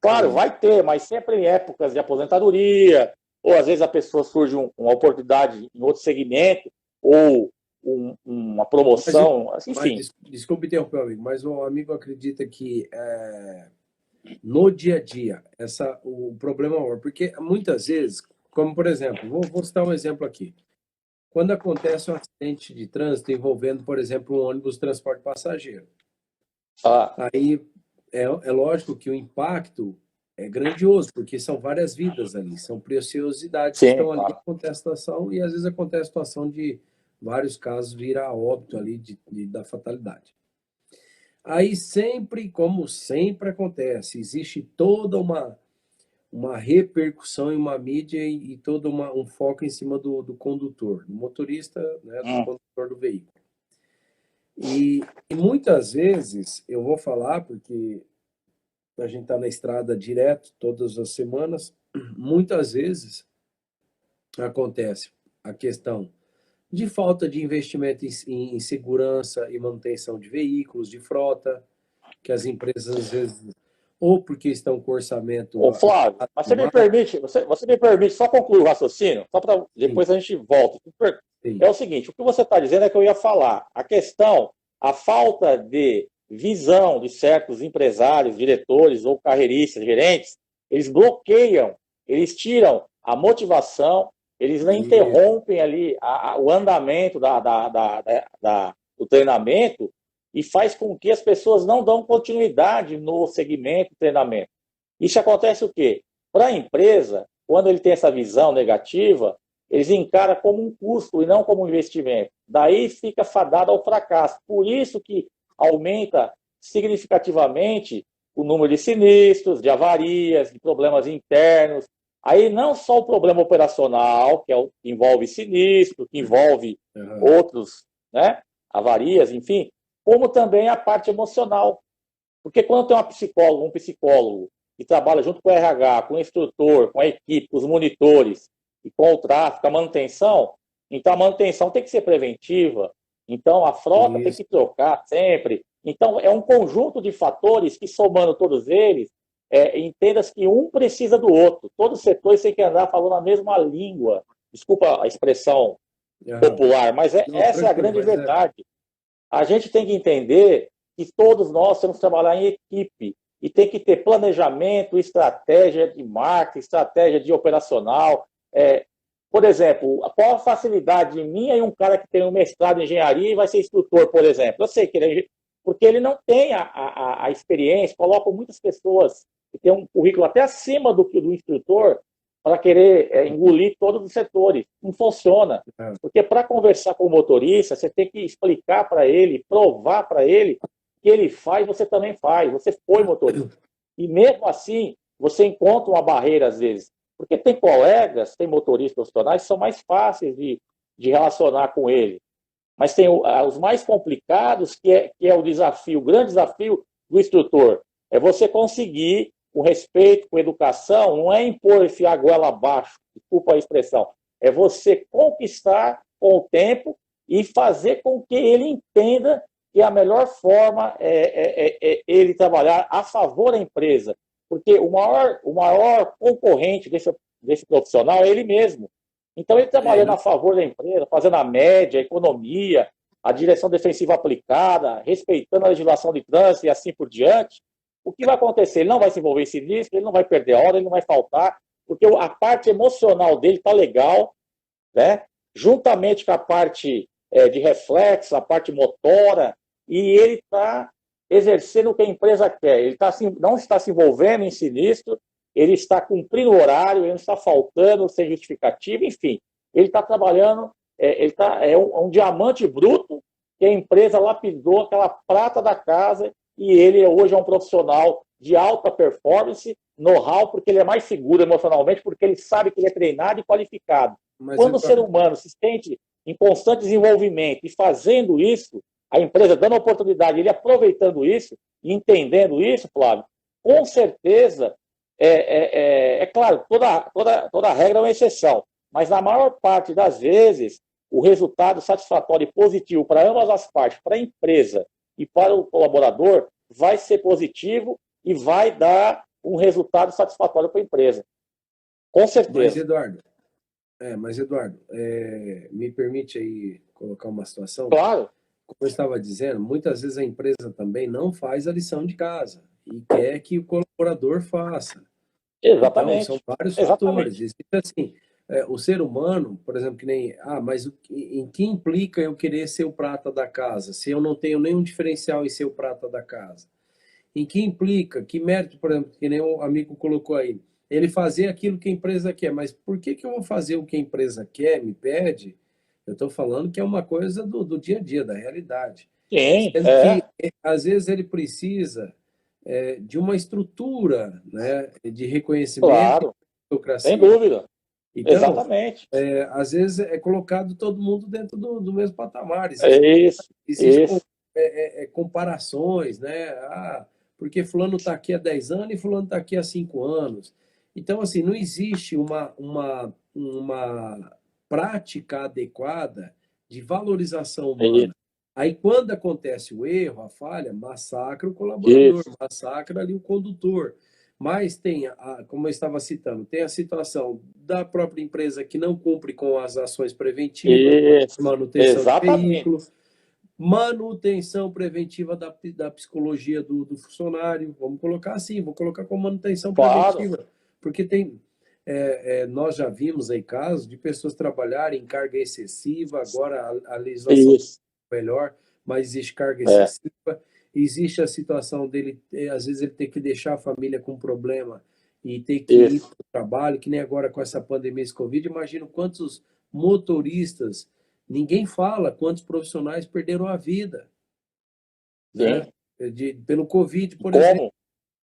Claro, vai ter, mas sempre em épocas de aposentadoria, ou às vezes a pessoa surge uma oportunidade em outro segmento, ou uma promoção, enfim. Desculpe interromper, amigo, mas o amigo acredita que no dia a dia, o problema é porque muitas vezes, como por exemplo, vou citar um exemplo aqui. Quando acontece um acidente de trânsito envolvendo, por exemplo, um ônibus de transporte passageiro, aí é lógico que o impacto é grandioso, porque são várias vidas ali, são preciosidades que estão ali em contestação, e às vezes acontece a situação de vários casos virar óbito ali da fatalidade. Aí sempre, como sempre acontece, existe toda uma repercussão em uma mídia e todo um foco em cima do condutor, do motorista, né, do condutor do veículo. E muitas vezes, eu vou falar, porque a gente está na estrada direto, todas as semanas, muitas vezes acontece a questão de falta de investimento em segurança e manutenção de veículos, de frota, que as empresas às vezes, ou porque estão com orçamento... Ô, Flávio, mas você me permite só concluir o raciocínio, só para depois a gente volta. É o seguinte, o que você está dizendo é que eu ia falar, a falta de visão de certos empresários, diretores ou carreiristas, gerentes, eles bloqueiam, eles tiram a motivação, eles não interrompem ali o andamento do treinamento e faz com que as pessoas não dão continuidade no segmento de treinamento. Isso acontece o quê? Para a empresa, quando ele tem essa visão negativa, eles encaram como um custo e não como um investimento. Daí fica fadado ao fracasso. Por isso que aumenta significativamente o número de sinistros, de avarias, de problemas internos, Aí não só o problema operacional, que que envolve sinistro, que envolve outros, né, avarias, enfim, como também a parte emocional. Porque quando tem um psicólogo que trabalha junto com o RH, com o instrutor, com a equipe, com os monitores, e com o tráfego, a manutenção, então a manutenção tem que ser preventiva, então a frota tem Isso. que trocar sempre. Então é um conjunto de fatores que, somando todos eles, entenda-se que um precisa do outro. Todos os setores têm que andar falando a mesma língua. Desculpa a expressão popular, mas Não, essa é a tranquilo, grande mas verdade. A gente tem que entender que todos nós temos que trabalhar em equipe e tem que ter planejamento, estratégia de marketing, estratégia de operacional. Por exemplo, qual a facilidade de mim e um cara que tem um mestrado em engenharia e vai ser instrutor, por exemplo? Eu sei que porque ele não tem a experiência, colocam muitas pessoas que têm um currículo até acima do instrutor para querer engolir todos os setores. Não funciona. Porque para conversar com o motorista, você tem que explicar para ele, provar para ele que ele faz, você também faz. Você foi motorista. E mesmo assim, você encontra uma barreira às vezes. Porque tem colegas, tem motoristas profissionais que são mais fáceis de relacionar com ele. Mas tem os mais complicados, que é o desafio, o grande desafio do instrutor. É você conseguir, com respeito, com educação, não é impor, enfiar a goela abaixo, desculpa a expressão, é você conquistar com o tempo e fazer com que ele entenda que a melhor forma é ele trabalhar a favor da empresa. Porque o maior concorrente desse profissional é ele mesmo. Então, ele trabalhando a favor da empresa, fazendo a média, a economia, a direção defensiva aplicada, respeitando a legislação de trânsito e assim por diante, o que vai acontecer? Ele não vai se envolver em sinistro, ele não vai perder a hora, ele não vai faltar, porque a parte emocional dele está legal, né? Juntamente com a parte de reflexo, a parte motora, e ele está exercendo o que a empresa quer. Ele não está se envolvendo em sinistro, ele está cumprindo o horário, ele não está faltando sem justificativa, enfim. Ele está trabalhando, é um diamante bruto que a empresa lapidou, aquela prata da casa, e ele hoje é um profissional de alta performance, know-how, porque ele é mais seguro emocionalmente, porque ele sabe que ele é treinado e qualificado. Mas quando o ser humano se sente em constante desenvolvimento e fazendo isso, a empresa dando oportunidade, ele aproveitando isso e entendendo isso, Flávio, com certeza, claro, toda regra é uma exceção, mas na maior parte das vezes, o resultado satisfatório e positivo para ambas as partes, para a empresa e para o colaborador, vai ser positivo e vai dar um resultado satisfatório para a empresa. Com certeza. Mas Eduardo, me permite aí colocar uma situação? Claro. Como eu estava dizendo, muitas vezes a empresa também não faz a lição de casa e quer que o colaborador faça. Exatamente. Então, são vários fatores. Existe assim, o ser humano, por exemplo, que nem, mas em que implica eu querer ser o prata da casa, se eu não tenho nenhum diferencial em ser o prata da casa? Em que implica, que mérito, por exemplo, que nem o amigo colocou aí, ele fazer aquilo que a empresa quer, mas por que eu vou fazer o que a empresa quer, me pede? Eu estou falando que é uma coisa do dia a dia, da realidade. Sim, Sendo que, às vezes, ele precisa de uma estrutura, né, de reconhecimento claro, e burocracia. sem dúvida. Então, exatamente. Às vezes é colocado todo mundo dentro do mesmo patamar. Existem comparações, né? Porque fulano está aqui há 10 anos e fulano está aqui há 5 anos. Então, assim, não existe uma prática adequada de valorização humana. Aí, quando acontece o erro, a falha, massacra o colaborador, massacra ali o condutor. Mas tem, como eu estava citando, tem a situação da própria empresa que não cumpre com as ações preventivas, manutenção do veículo, manutenção preventiva da psicologia do funcionário. Vamos colocar assim, vou colocar como manutenção preventiva. Porque nós já vimos aí casos de pessoas trabalharem em carga excessiva, agora a legislação é melhor, mas existe carga excessiva. Existe a situação dele, às vezes ele tem que deixar a família com problema e ter que ir para o trabalho, que nem agora com essa pandemia, esse Covid. Imagino quantos motoristas, ninguém fala quantos profissionais perderam a vida, né? Pelo Covid, por exemplo.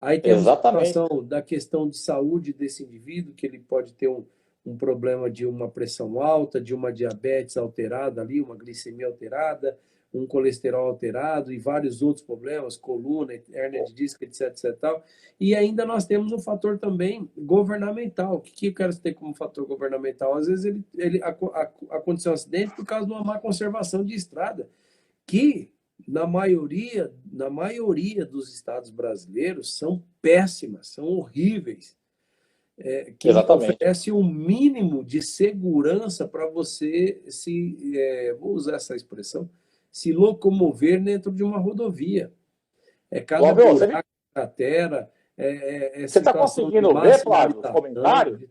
Aí temos a Exatamente. situação da questão de saúde desse indivíduo, que ele pode ter um problema de uma pressão alta, de uma diabetes alterada ali, uma glicemia alterada, um colesterol alterado e vários outros problemas, coluna, hérnia de disco, etc, etc, tal. E ainda nós temos um fator também governamental. O que eu quero ter como fator governamental? Às vezes aconteceu um acidente por causa de uma má conservação de estrada, que na maioria dos estados brasileiros são péssimas, são horríveis, que não Exatamente. oferece um mínimo de segurança para você vou usar essa expressão, se locomover dentro de uma rodovia. É Ô, cada meu, buraco, cratera, é você está situação de conseguindo má ver, Flávio, os sinalização. comentários?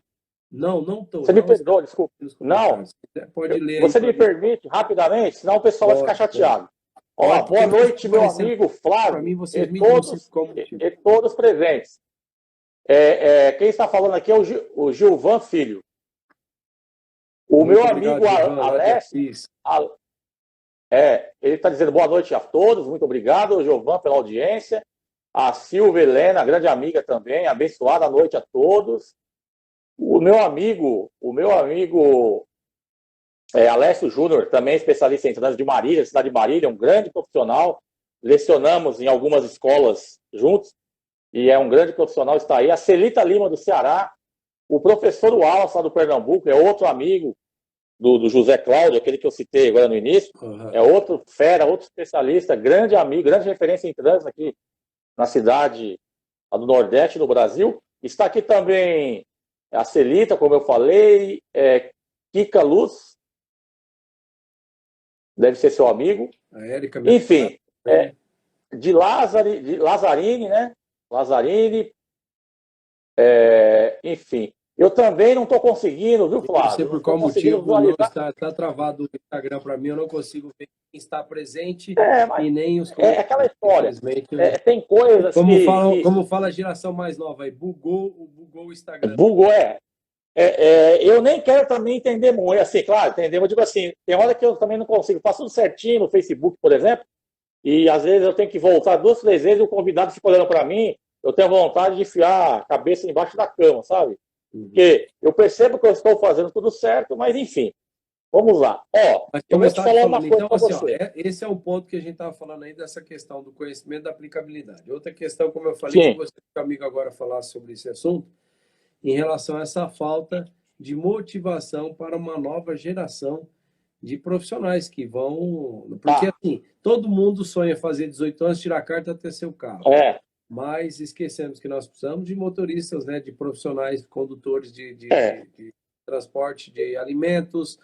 Não, não estou, Você me não está perdoa, desculpa. nos Não, comentários. Você pode ler aí você para me mim. permite rapidamente, senão o pessoal vai ficar Pode, pode. chateado. Ó, Pode, porque boa não está noite, meu aparecendo amigo para Flávio, mim, vocês me denunciam como motivo. e todos presentes. Quem está falando aqui é o Gilvan Filho. O meu Muito obrigado, amigo Gilvan, lá de Alessio, Assis. ele está dizendo boa noite a todos, muito obrigado, Gilvan, pela audiência. A Silvia Helena, grande amiga também, abençoada noite a todos. O meu amigo Alessio Júnior, também especialista em trânsito de Marília, cidade de Marília, um grande profissional. Lecionamos em algumas escolas juntos e é um grande profissional, está aí. A Celita Lima, do Ceará. O professor Wallace, lá do Pernambuco, é outro amigo do José Cláudio, aquele que eu citei agora no início. Uhum. É outro fera, outro especialista, grande amigo, grande referência em trânsito aqui na cidade do Nordeste, no Brasil. Está aqui também a Celita, como eu falei, Kika Luz, deve ser seu amigo. A Érica, Enfim, de Lazzarini, né? Lazzarini, enfim. Eu também não estou conseguindo, viu, eu não sei Flávio? Não por estou qual conseguindo motivo não visualizar. está travado o Instagram para mim, eu não consigo ver quem está presente Mas e nem os é aquela comentários. história. Infelizmente, Tem coisas que como fala a geração mais nova aí, bugou o Instagram. bugou, eu nem quero também entender muito, assim, claro, entender, mas digo assim, tem hora que eu também não consigo, faço tudo certinho no Facebook, por exemplo, e às vezes eu tenho que voltar 2, 3 vezes e o convidado fica olhando para mim, eu tenho vontade de enfiar a cabeça embaixo da cama, sabe? Porque eu percebo que eu estou fazendo tudo certo, mas enfim, vamos lá. Mas Eu como eu vou te estava te falar uma falando, coisa então, para assim, ó, você. esse é o ponto que a gente estava falando aí dessa questão do conhecimento da aplicabilidade. Outra questão, como eu falei, que Sim, você, amigo, agora falar sobre esse assunto, em relação a essa falta de motivação para uma nova geração de profissionais que vão. Porque, tá, assim, todo mundo sonha fazer 18 anos, tirar a carta até seu carro. é, Mas esquecemos que nós precisamos de motoristas, né, de profissionais, condutores é. de transporte de alimentos,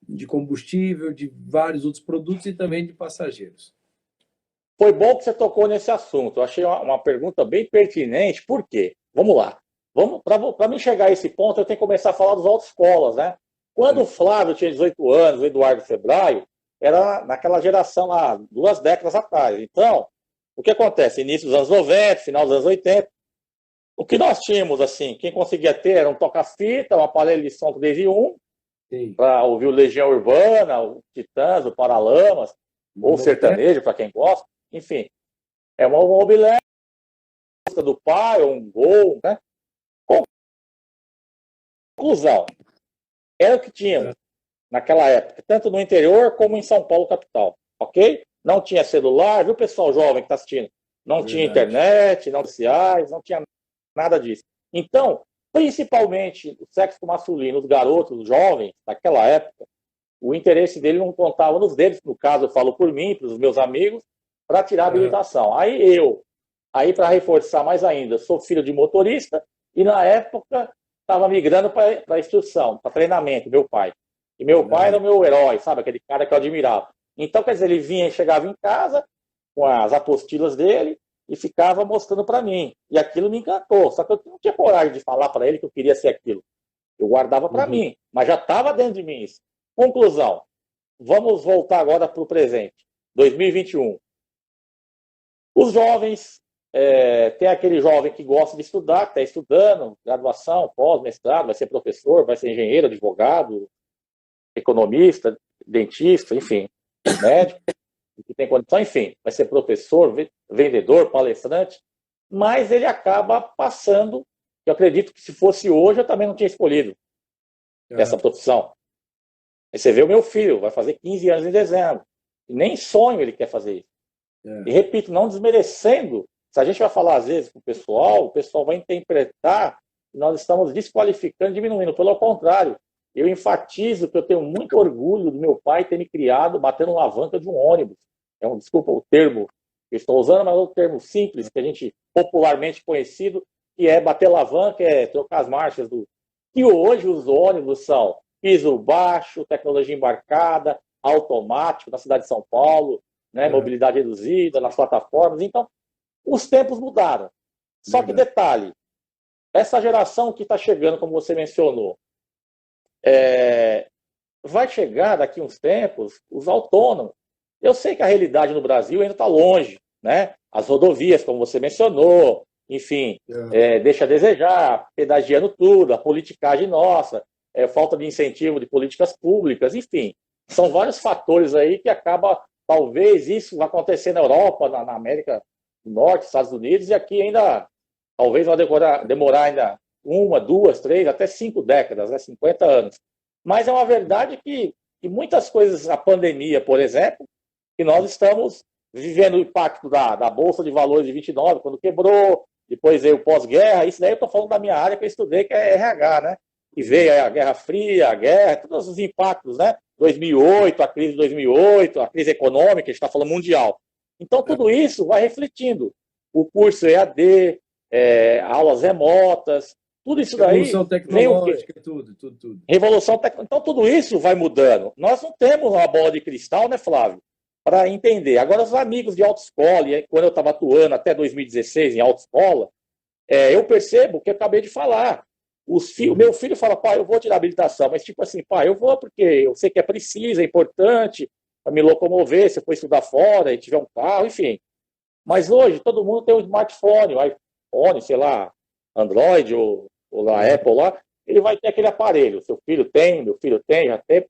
de combustível, de vários outros produtos e também de passageiros. Foi bom que você tocou nesse assunto. Eu achei uma pergunta bem pertinente. Por quê? Vamos lá. Para mim chegar a esse ponto, eu tenho que começar a falar das autoescolas, né? Quando o Flávio tinha 18 anos, o Eduardo Febraio, era naquela geração lá, 2 décadas atrás. Então, o que acontece? Início dos anos 90, final dos anos 80, o que nós tínhamos, assim, quem conseguia ter era um toca-fita, um aparelho de som 3 em 1, Sim. para ouvir o Legião Urbana, o Titãs, o Paralamas, ou sertanejo, para quem gosta. Enfim, é uma mobilete do pai, ou um gol, né? Conclusão, era o que tínhamos naquela época, tanto no interior como em São Paulo, capital, ok? Não tinha celular, viu, pessoal jovem que está assistindo? Não tinha Verdade. internet, não sociais, não tinha nada disso. Então, principalmente o sexo masculino, os garotos, os jovens, naquela época, o interesse dele não contava nos dedos, no caso eu falo por mim, para os meus amigos, para tirar a habilitação. Aí para reforçar mais ainda, sou filho de motorista e na época estava migrando para a instrução, para treinamento, meu pai. E meu pai era o meu herói, sabe? Aquele cara que eu admirava. Então, quer dizer, ele vinha e chegava em casa com as apostilas dele e ficava mostrando para mim. E aquilo me encantou. Só que eu não tinha coragem de falar para ele que eu queria ser aquilo. Eu guardava para mim, mas já estava dentro de mim isso. Conclusão. Vamos voltar agora para o presente. 2021. Os jovens, tem aquele jovem que gosta de estudar, que está estudando, graduação, pós-mestrado, vai ser professor, vai ser engenheiro, advogado, economista, dentista, enfim, médico, que tem condição, enfim, vai ser professor, vendedor, palestrante. mas ele acaba passando. Eu acredito que se fosse hoje, eu também não tinha escolhido essa profissão. Aí você vê o meu filho, vai fazer 15 anos em dezembro. E nem sonho ele quer fazer isso. E repito, não desmerecendo, se a gente vai falar às vezes com o pessoal vai interpretar que nós estamos desqualificando, diminuindo. Pelo contrário, eu enfatizo que eu tenho muito orgulho do meu pai ter me criado batendo alavanca de um ônibus. Desculpa o termo que eu estou usando, mas é um termo simples, que a gente popularmente conhecido, que é bater alavanca, é trocar as marchas do. E hoje os ônibus são piso baixo, tecnologia embarcada, automático na cidade de São Paulo, né, mobilidade reduzida nas plataformas. Então, os tempos mudaram. Só que detalhe, essa geração que está chegando, como você mencionou, vai chegar daqui uns tempos os autônomos. Eu sei que a realidade no Brasil ainda está longe, né? As rodovias, como você mencionou, enfim, deixa a desejar, pedagiando tudo, a politicagem nossa, falta de incentivo de políticas públicas, enfim. São vários fatores aí que acaba, talvez isso vai acontecer na Europa, na América do Norte, Estados Unidos, e aqui ainda, talvez vai demorar ainda 1, 2, 3, até 5 décadas, né? 50 anos. Mas é uma verdade que muitas coisas, a pandemia, por exemplo, que nós estamos vivendo o impacto da Bolsa de Valores de 29, quando quebrou, depois veio o pós-guerra, isso daí eu estou falando da minha área que eu estudei, que é RH, né? E veio a Guerra Fria, a guerra, todos os impactos, né? 2008, a crise de 2008, a crise econômica, a gente está falando mundial. Então, tudo isso vai refletindo. O curso EAD, aulas remotas, tudo isso daí. Revolução tecnológica, tudo. Revolução tecnológica. Então, tudo isso vai mudando. Nós não temos uma bola de cristal, né, Flávio? Para entender. Agora, os amigos de autoescola, e quando eu estava atuando até 2016 em autoescola, eu percebo o que eu acabei de falar. O meu filho fala, pai, eu vou tirar habilitação, mas tipo assim, pai, eu vou porque eu sei que é preciso, é importante para me locomover, se eu for estudar fora e tiver um carro, enfim. Mas hoje todo mundo tem um smartphone, um iPhone, sei lá, Android ou na Apple lá, ele vai ter aquele aparelho. Seu filho tem, meu filho tem, já tem.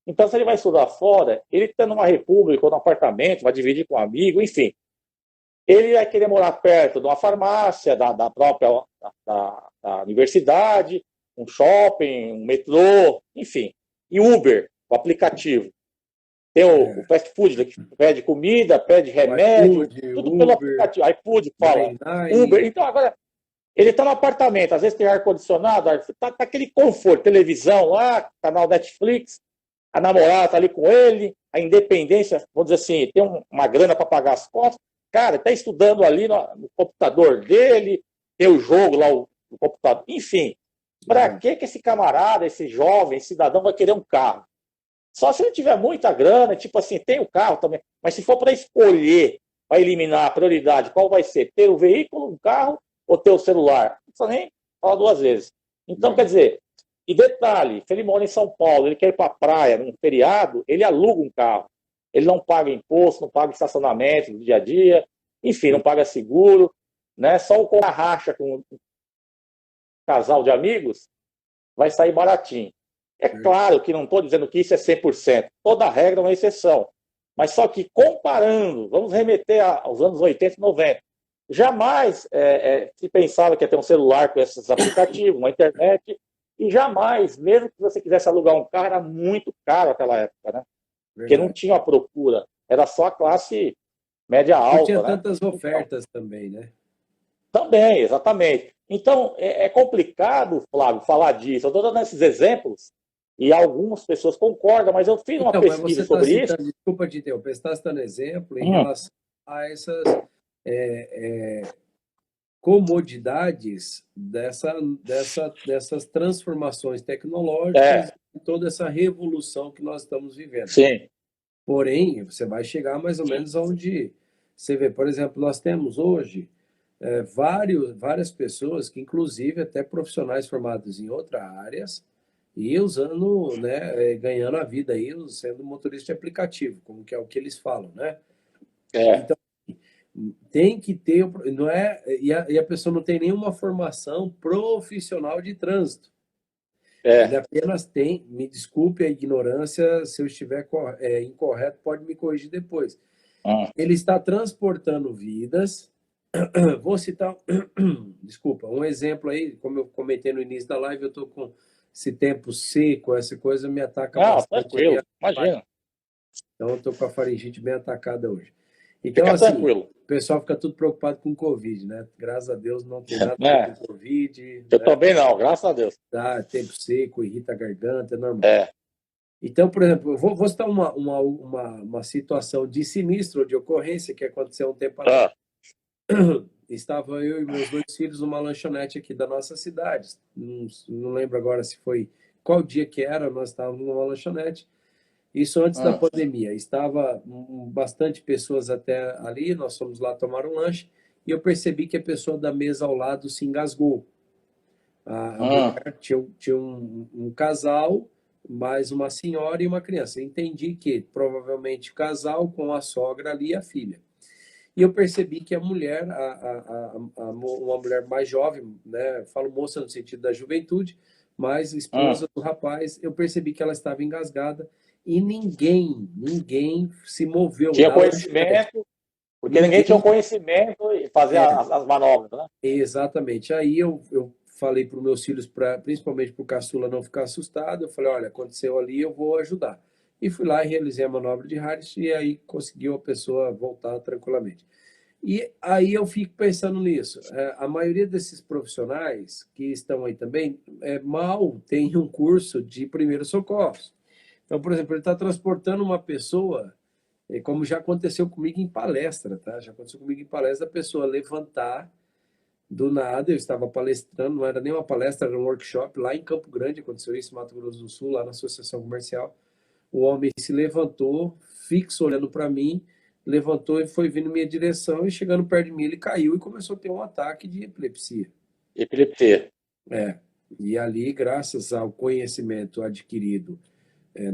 Então, se ele vai estudar fora, ele está numa república ou num apartamento, vai dividir com um amigo, enfim. Ele vai querer morar perto de uma farmácia, da própria da universidade, um shopping, um metrô, enfim. E Uber, o aplicativo. Tem o fast food, que pede comida, pede remédio, iFood, tudo Uber, pelo aplicativo. iFood, fala. Uber. Então, agora, ele está no apartamento, às vezes tem ar-condicionado, tá aquele conforto, televisão lá, canal Netflix, a namorada está ali com ele, a independência, vamos dizer assim, tem uma grana para pagar as contas. Cara, está estudando ali no computador dele, tem o jogo lá no computador. Enfim, para que esse camarada, esse jovem, esse cidadão vai querer um carro? Só se ele tiver muita grana, tipo assim, tem o carro também. Mas se for para escolher, para eliminar a prioridade, qual vai ser? Ter o veículo, um carro ou ter o celular? Não precisa nem falar duas vezes. Então, quer dizer, e detalhe, se ele mora em São Paulo, ele quer ir para a praia num feriado, ele aluga um carro. Ele não paga imposto, não paga estacionamento do dia a dia, enfim, não paga seguro, né? Só o racha com um casal de amigos vai sair baratinho. É claro que não estou dizendo que isso é 100%, toda regra é uma exceção. Mas só que comparando, vamos remeter aos anos 80 e 90, jamais se pensava que ia ter um celular com esses aplicativos, uma internet, e jamais, mesmo que você quisesse alugar um carro, era muito caro naquela época, né? Porque não tinha a procura, era só a classe média alta. Não tinha né? tantas ofertas também, né? Também, exatamente. Então, é complicado, Flávio, falar disso. Eu estou dando esses exemplos e algumas pessoas concordam, mas eu fiz uma pesquisa sobre isso. Desculpa te interromper, você está citando exemplo em relação a essas comodidades dessas transformações tecnológicas e toda essa revolução que nós estamos vivendo. Sim. Porém, você vai chegar mais ou menos onde você vê, por exemplo, nós temos hoje várias pessoas que, inclusive, até profissionais formados em outras áreas e usando, né, ganhando a vida aí, sendo motorista de aplicativo, como que é o que eles falam, né? Então, tem que ter, não é, e a pessoa não tem nenhuma formação profissional de trânsito. Ele apenas tem, me desculpe a ignorância, se eu estiver incorreto, pode me corrigir depois. Ele está transportando vidas Vou citar, desculpa, um exemplo aí, como eu comentei no início da live, eu estou com esse tempo seco, essa coisa me ataca Não, bastante aí. tranquilo, imagina. Então, eu estou com a faringite bem atacada hoje. Então, Fica assim, tranquilo. o pessoal fica tudo preocupado com Covid, né? Graças a Deus não tem nada a ver Né? com Covid, Eu né? também não, graças a Deus. Tá, tempo seco, irrita a garganta, é normal. É. Então, por exemplo, eu vou citar uma situação de sinistro, de ocorrência que aconteceu há um tempo atrás. Ah, Estava eu e meus 2 filhos numa lanchonete aqui da nossa cidade. Não lembro agora se foi qual dia que era, nós estávamos numa lanchonete. Isso antes da ah, pandemia. Estava bastante pessoas até ali, nós fomos lá tomar um lanche e eu percebi que a pessoa da mesa ao lado se engasgou. A ah. mulher tinha um casal, mais uma senhora e uma criança. Eu entendi que provavelmente o casal com a sogra ali e a filha. E eu percebi que a mulher, uma mulher mais jovem, né, falo moça no sentido da juventude, mas Ah. esposa do rapaz, eu percebi que ela estava engasgada e ninguém se moveu Tinha da lanchonete. conhecimento, porque ninguém tinha o Ninguém, conhecimento e fazer é, as manobras, né? exatamente. Aí eu falei para os meus filhos, principalmente para o caçula não ficar assustado, eu falei, olha, aconteceu ali, eu vou ajudar. E fui lá e realizei a manobra de Harris e aí conseguiu a pessoa voltar tranquilamente. E aí eu fico pensando nisso. A maioria desses profissionais que estão aí também, mal tem um curso de primeiros socorros. Então, por exemplo, ele está transportando uma pessoa, como já aconteceu comigo em palestra, tá? Já aconteceu comigo em palestra, a pessoa levantar do nada, eu estava palestrando, não era nem uma palestra, era um workshop lá em Campo Grande, aconteceu isso em Mato Grosso do Sul, lá na Associação Comercial. O homem se levantou, fixo olhando para mim, levantou e foi vindo em minha direção e chegando perto de mim ele caiu e começou a ter um ataque de epilepsia. Epilepsia. É. E ali, graças ao conhecimento adquirido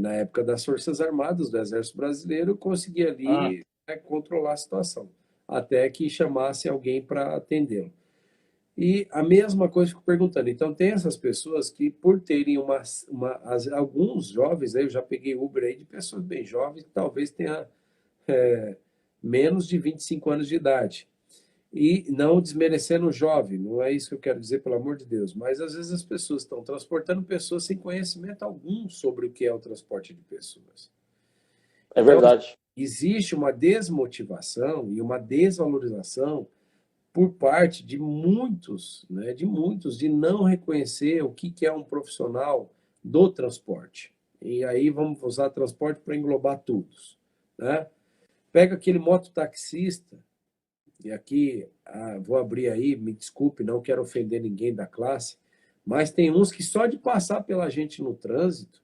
na época das Forças Armadas do Exército Brasileiro, eu consegui Ah. ali controlar a situação, até que chamasse alguém para atendê-lo. E a mesma coisa que eu fico perguntando. Então, tem essas pessoas que, por terem alguns jovens, aí eu já peguei Uber aí de pessoas bem jovens, que talvez tenha menos de 25 anos de idade. E não desmerecendo o jovem, não é isso que eu quero dizer, pelo amor de Deus, mas às vezes as pessoas estão transportando pessoas sem conhecimento algum sobre o que é o transporte de pessoas. É Então, verdade. existe uma desmotivação e uma desvalorização por parte de muitos, né, de não reconhecer o que é um profissional do transporte. E aí vamos usar transporte para englobar todos, né? Pega aquele mototaxista, e aqui vou abrir aí, me desculpe, não quero ofender ninguém da classe, mas tem uns que só de passar pela gente no trânsito,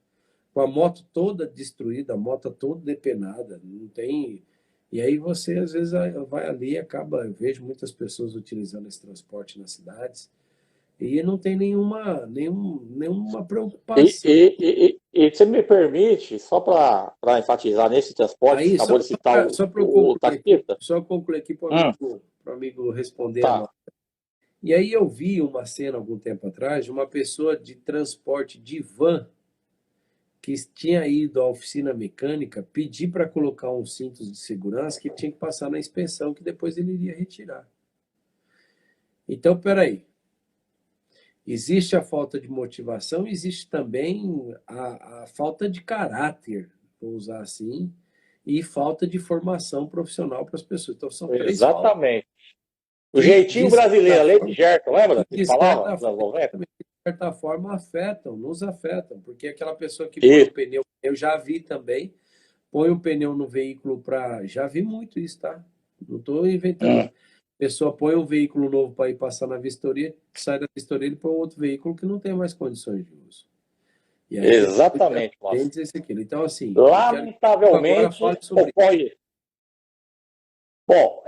com a moto toda destruída, a moto toda depenada, não tem. E aí você às vezes vai ali e acaba, eu vejo muitas pessoas utilizando esse transporte nas cidades e não tem nenhuma E, preocupação. e, e você me permite, só para enfatizar nesse transporte, você Aí, acabou de citar para eu o concluir aqui, taxista? só concluir aqui para Hum, o amigo responder a nós. tá. E aí eu vi uma cena algum tempo atrás de uma pessoa de transporte de van que tinha ido à oficina mecânica pedir para colocar uns cintos de segurança que tinha que passar na inspeção, que depois ele iria retirar. Então, peraí. Existe a falta de motivação, existe também a falta de caráter, vou usar assim, e falta de formação profissional para as pessoas. Então, são três faltas Exatamente. O que, jeitinho brasileiro, a lei de Gerton, lembra que de falava certa, nos anos 90? de certa forma afetam, nos afetam, porque aquela pessoa que põe o Isso. pneu, eu já vi também, põe um pneu no veículo para. Já vi muito isso, tá? Não estou inventando Hum, nada. A pessoa põe um veículo novo para ir passar na vistoria, sai da vistoria, ele põe outro veículo que não tem mais condições de uso. E aí depois ela exatamente, Márcio. entende isso e aquilo. Então, assim, eu quero que o agora fale Lamentavelmente, sobre isso. ocorre. Bom,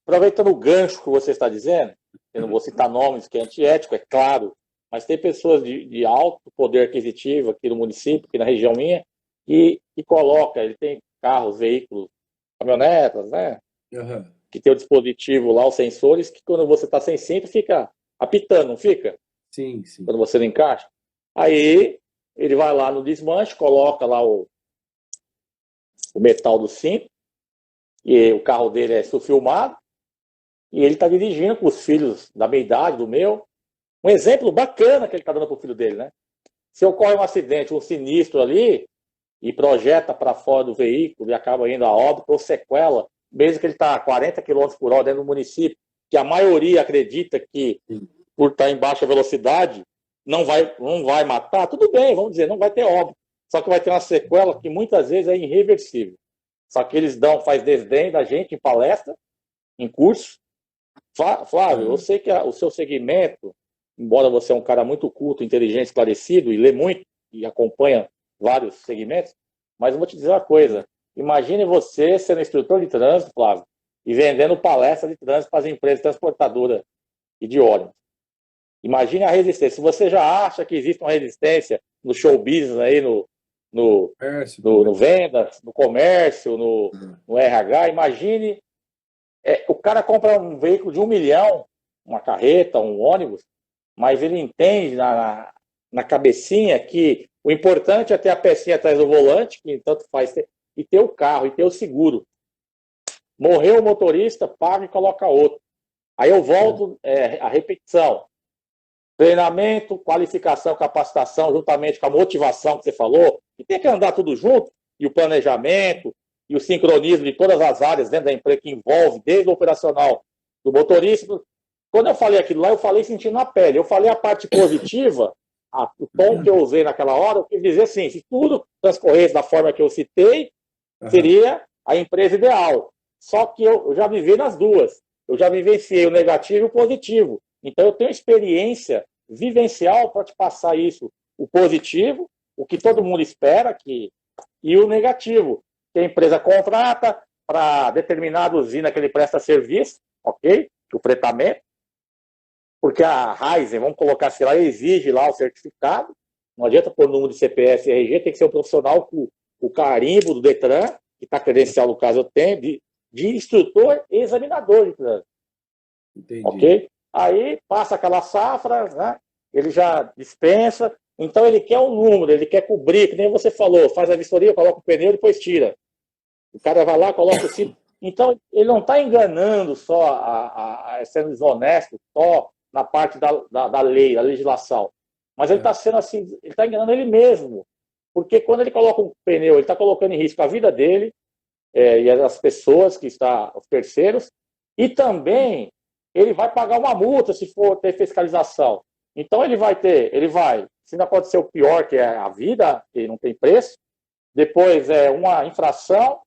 aproveitando o gancho que você está dizendo, eu não vou citar nomes, que é antiético, é claro, mas tem pessoas de alto poder aquisitivo aqui no município, aqui na região minha, que coloca, ele tem carros, veículos, caminhonetas, né? Aham. Que tem o dispositivo lá, os sensores, que quando você está sem cinto, fica apitando, não fica? Sim, sim. Quando você não encaixa. Aí, ele vai lá no desmanche, coloca lá o metal do cinto, e o carro dele é sulfilmado, e ele está dirigindo com os filhos da minha idade, do meu. Um exemplo bacana que ele está dando para o filho dele, né? Se ocorre um acidente, um sinistro ali, e projeta para fora do veículo e acaba indo a óbito ou sequela, mesmo que ele está a 40 quilômetros por hora dentro do município, que a maioria acredita que, por estar em baixa velocidade, não vai matar, tudo bem, vamos dizer, não vai ter óbito. Só que vai ter uma sequela que muitas vezes é irreversível. Só que eles faz desdém da gente em palestra, em curso. Flávio, eu sei que o seu segmento, embora você é um cara muito culto, inteligente, esclarecido e lê muito e acompanha vários segmentos, mas eu vou te dizer uma coisa. Imagine você sendo instrutor de trânsito, Flávio, e vendendo palestra de trânsito para as empresas transportadoras e de ônibus. Imagine a resistência. Se você já acha que existe uma resistência no show business, aí, no vendas, no comércio, no RH, imagine o cara compra um veículo de 1 milhão, uma carreta, um ônibus, mas ele entende na cabecinha que o importante é ter a pecinha atrás do volante, que tanto faz, e ter o carro, e ter o seguro. Morreu o motorista, paga e coloca outro. Aí eu volto à repetição. Treinamento, qualificação, capacitação, juntamente com a motivação que você falou, e tem que andar tudo junto, e o planejamento, e o sincronismo de todas as áreas dentro da empresa que envolve, desde o operacional do motorista. Quando eu falei aquilo lá, eu falei sentindo na pele. Eu falei a parte positiva, o tom que eu usei naquela hora, eu quis dizer assim, se tudo transcorresse da forma que eu citei, seria a empresa ideal. Só que eu já vivi nas duas. Eu já vivenciei o negativo e o positivo. Então eu tenho experiência vivencial para te passar isso, o positivo, o que todo mundo espera, e o negativo, que a empresa contrata para determinada usina que ele presta serviço, ok? O fretamento, porque a Raizen, vamos colocar assim lá, exige lá o certificado, não adianta pôr o número de CPF e RG, tem que ser um profissional com o carimbo do Detran, que está credencial, no caso eu tenho, de instrutor e examinador de trânsito. Entendi. Ok? Aí passa aquela safra, né? Ele já dispensa, então ele quer um número, ele quer cobrir, que nem você falou, faz a vistoria, coloca o pneu e depois tira. O cara vai lá, coloca o cinto. Então, ele não está enganando só, sendo desonesto só na parte da lei, da legislação. Mas ele está sendo assim, ele está enganando ele mesmo. Porque quando ele coloca um pneu, ele está colocando em risco a vida dele e as pessoas que estão, os terceiros, e também ele vai pagar uma multa se for ter fiscalização. Então ele vai, se não acontecer o pior, que é a vida, que não tem preço, depois é uma infração,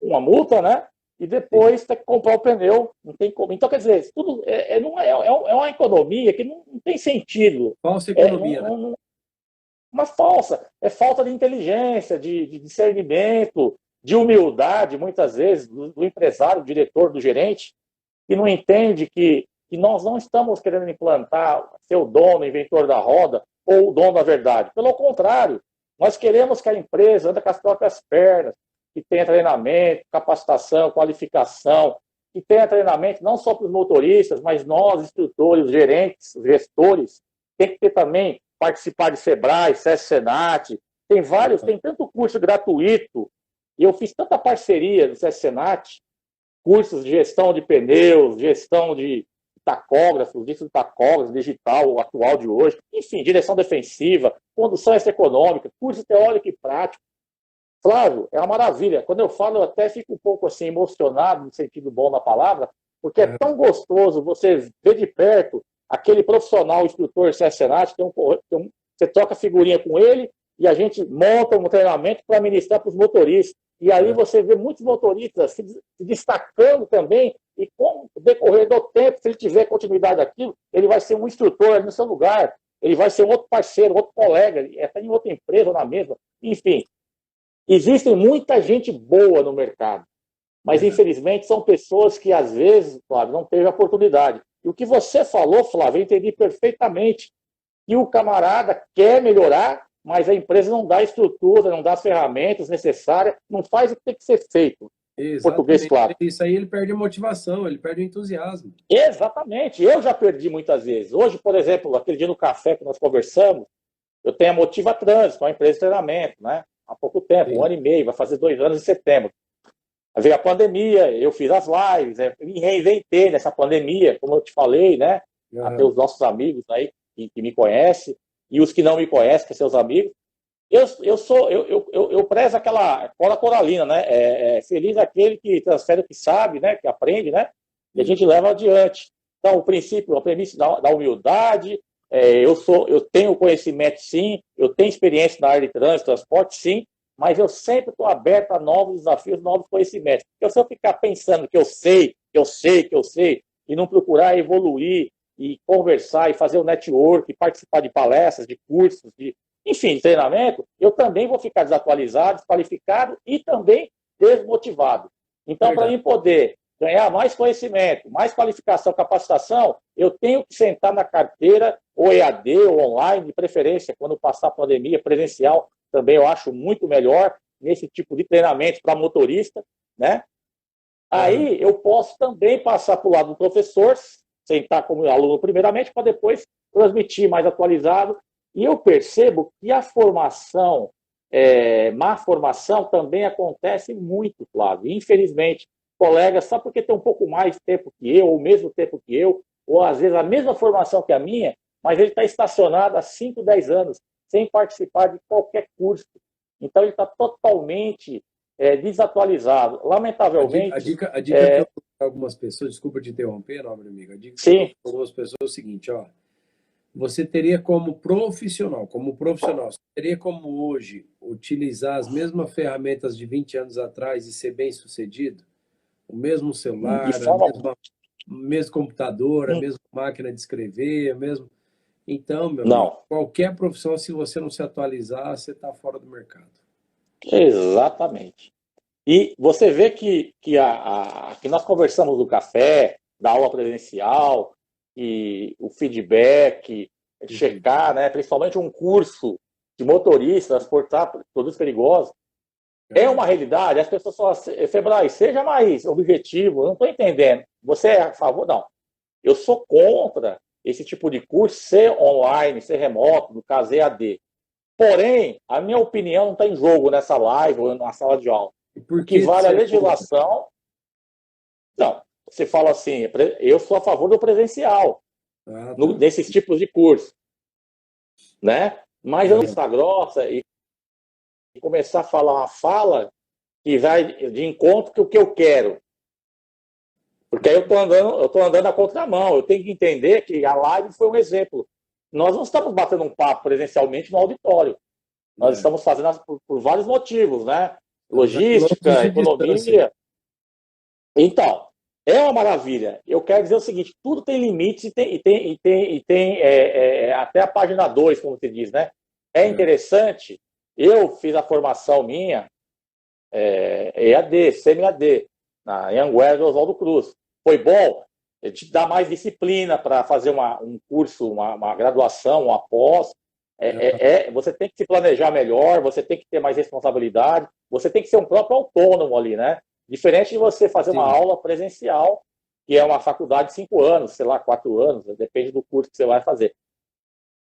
uma multa, né? E depois tem que comprar o pneu, não tem como. Então, quer dizer, isso tudo é uma economia que não tem sentido. Falsa economia, né? Uma falsa. É falta de inteligência, de discernimento, de humildade, muitas vezes, do empresário, do diretor, do gerente, que não entende que nós não estamos querendo implantar, ser o dono, o inventor da roda, ou o dono da verdade. Pelo contrário, nós queremos que a empresa ande com as próprias pernas, que tenha treinamento, capacitação, qualificação, que tenha treinamento não só para os motoristas, mas nós, instrutores, gerentes, gestores, tem que ter também, participar de Sebrae, SESC Senat, tem tanto curso gratuito, e eu fiz tanta parceria do SESC Senat, cursos de gestão de pneus, gestão de tacógrafos, de tacógrafo digital, o atual de hoje, enfim, direção defensiva, condução extra-econômica, curso teórico e prático. Flávio, é uma maravilha. Quando eu falo, eu até fico um pouco assim emocionado, no sentido bom da palavra, porque é tão gostoso você ver de perto aquele profissional, instrutor Senat, você troca figurinha com ele e a gente monta um treinamento para ministrar para os motoristas. E aí você vê muitos motoristas se destacando também, e com o decorrer do tempo, se ele tiver continuidade daquilo, ele vai ser um instrutor ali no seu lugar, ele vai ser um outro parceiro, outro colega, até em outra empresa ou na mesma. Enfim, existem muita gente boa no mercado, mas infelizmente são pessoas que às vezes, Flávio, não teve a oportunidade. E o que você falou, Flávio, eu entendi perfeitamente, que o camarada quer melhorar, mas a empresa não dá a estrutura, não dá as ferramentas necessárias, não faz o que tem que ser feito. Exatamente. Português, claro. Isso aí ele perde a motivação, ele perde o entusiasmo. Exatamente. Eu já perdi muitas vezes. Hoje, por exemplo, aquele dia no café que nós conversamos, eu tenho a Motiva Trânsito, uma empresa de treinamento, né? Há pouco tempo, 1 ano e meio, vai fazer 2 anos em setembro. Veio a pandemia, eu fiz as lives, me reinventei nessa pandemia, como eu te falei, né? Até os nossos amigos aí que me conhecem, e os que não me conhecem, que são seus amigos. Eu prezo aquela cola coralina, né? Feliz aquele que transfere o que sabe, né? Que aprende, né? E a gente leva adiante. Então, o princípio, a premissa da humildade, eu tenho conhecimento, sim, eu tenho experiência na área de trânsito, transporte, sim, mas eu sempre estou aberto a novos desafios, novos conhecimentos. Porque se eu ficar pensando que eu sei, e não procurar evoluir e conversar e fazer o network, participar de palestras, de cursos, enfim, de treinamento, eu também vou ficar desatualizado, desqualificado e também desmotivado. Então, para mim poder ganhar mais conhecimento, mais qualificação, capacitação, eu tenho que sentar na carteira, ou EAD, ou online, de preferência, quando passar a pandemia, presencial, também eu acho muito melhor nesse tipo de treinamento para motorista, né? Aí eu posso também passar para o lado do professor, sentar como aluno primeiramente, para depois transmitir mais atualizado. E eu percebo que a formação, má formação, também acontece muito, Flávio. Infelizmente, colegas, só porque tem um pouco mais de tempo que eu, ou o mesmo tempo que eu, ou às vezes a mesma formação que a minha, mas ele está estacionado há 5, 10 anos, sem participar de qualquer curso. Então, ele está totalmente desatualizado. Lamentavelmente. A dica que eu dou para algumas pessoas, desculpa te interromper, nobre amigo, a dica que eu dou para algumas pessoas é o seguinte, ó. Você teria como profissional, você teria como hoje utilizar as mesmas ferramentas de 20 anos atrás e ser bem sucedido? O mesmo celular, o mesmo computador, a mesma máquina de escrever, mesmo. Então, meu amigo, qualquer profissão, se você não se atualizar, você está fora do mercado. Exatamente. E você vê que nós conversamos do café, da aula presencial, e o feedback, checar, né, principalmente um curso de motorista, transportar produtos perigosos, é uma realidade. As pessoas falam assim, Febrai, seja mais objetivo, eu não estou entendendo. Você é a favor? Não. Eu sou contra esse tipo de curso ser online, ser remoto, no caso EAD. Porém, a minha opinião não está em jogo nessa live ou na sala de aula. O que vale a legislação. Não, você fala assim, eu sou a favor do presencial, nesses tipos de curso. Né? Mas eu não estar grossa e começar a falar uma fala que vai de encontro com o que eu quero. Porque aí eu estou andando a contramão. Eu tenho que entender que a live foi um exemplo. Nós não estamos batendo um papo presencialmente no auditório. Nós estamos fazendo por vários motivos, né? Logística, economia. Então, é uma maravilha. Eu quero dizer o seguinte, tudo tem limites e tem até a página 2, como se diz, né? É interessante. Eu fiz a formação minha EAD, semi-AD, na Anhanguera do Oswaldo Cruz. Foi bom? Ele te dá mais disciplina para fazer um curso, uma graduação, uma pós. Você tem que se planejar melhor, você tem que ter mais responsabilidade, você tem que ser um próprio autônomo ali, né? Diferente de você fazer uma aula presencial, que é uma faculdade de 5 anos, sei lá, 4 anos, depende do curso que você vai fazer.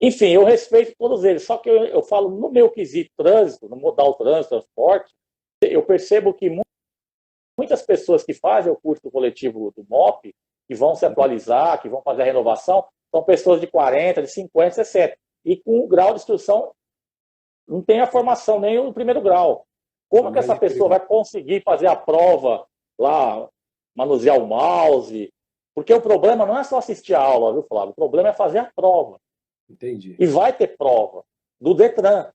Enfim, eu respeito todos eles, só que eu falo no meu quesito trânsito, no modal trânsito, transporte, eu percebo que muitas pessoas que fazem o curso coletivo do MOP, que vão se atualizar, que vão fazer a renovação, são pessoas de 40, de 50, 60. E com o grau de instrução, não tem a formação nem no primeiro grau. Como que essa pessoa vai conseguir fazer a prova lá, manusear o mouse? Porque o problema não é só assistir a aula, viu, Flávio? O problema é fazer a prova. Entendi. E vai ter prova do Detran.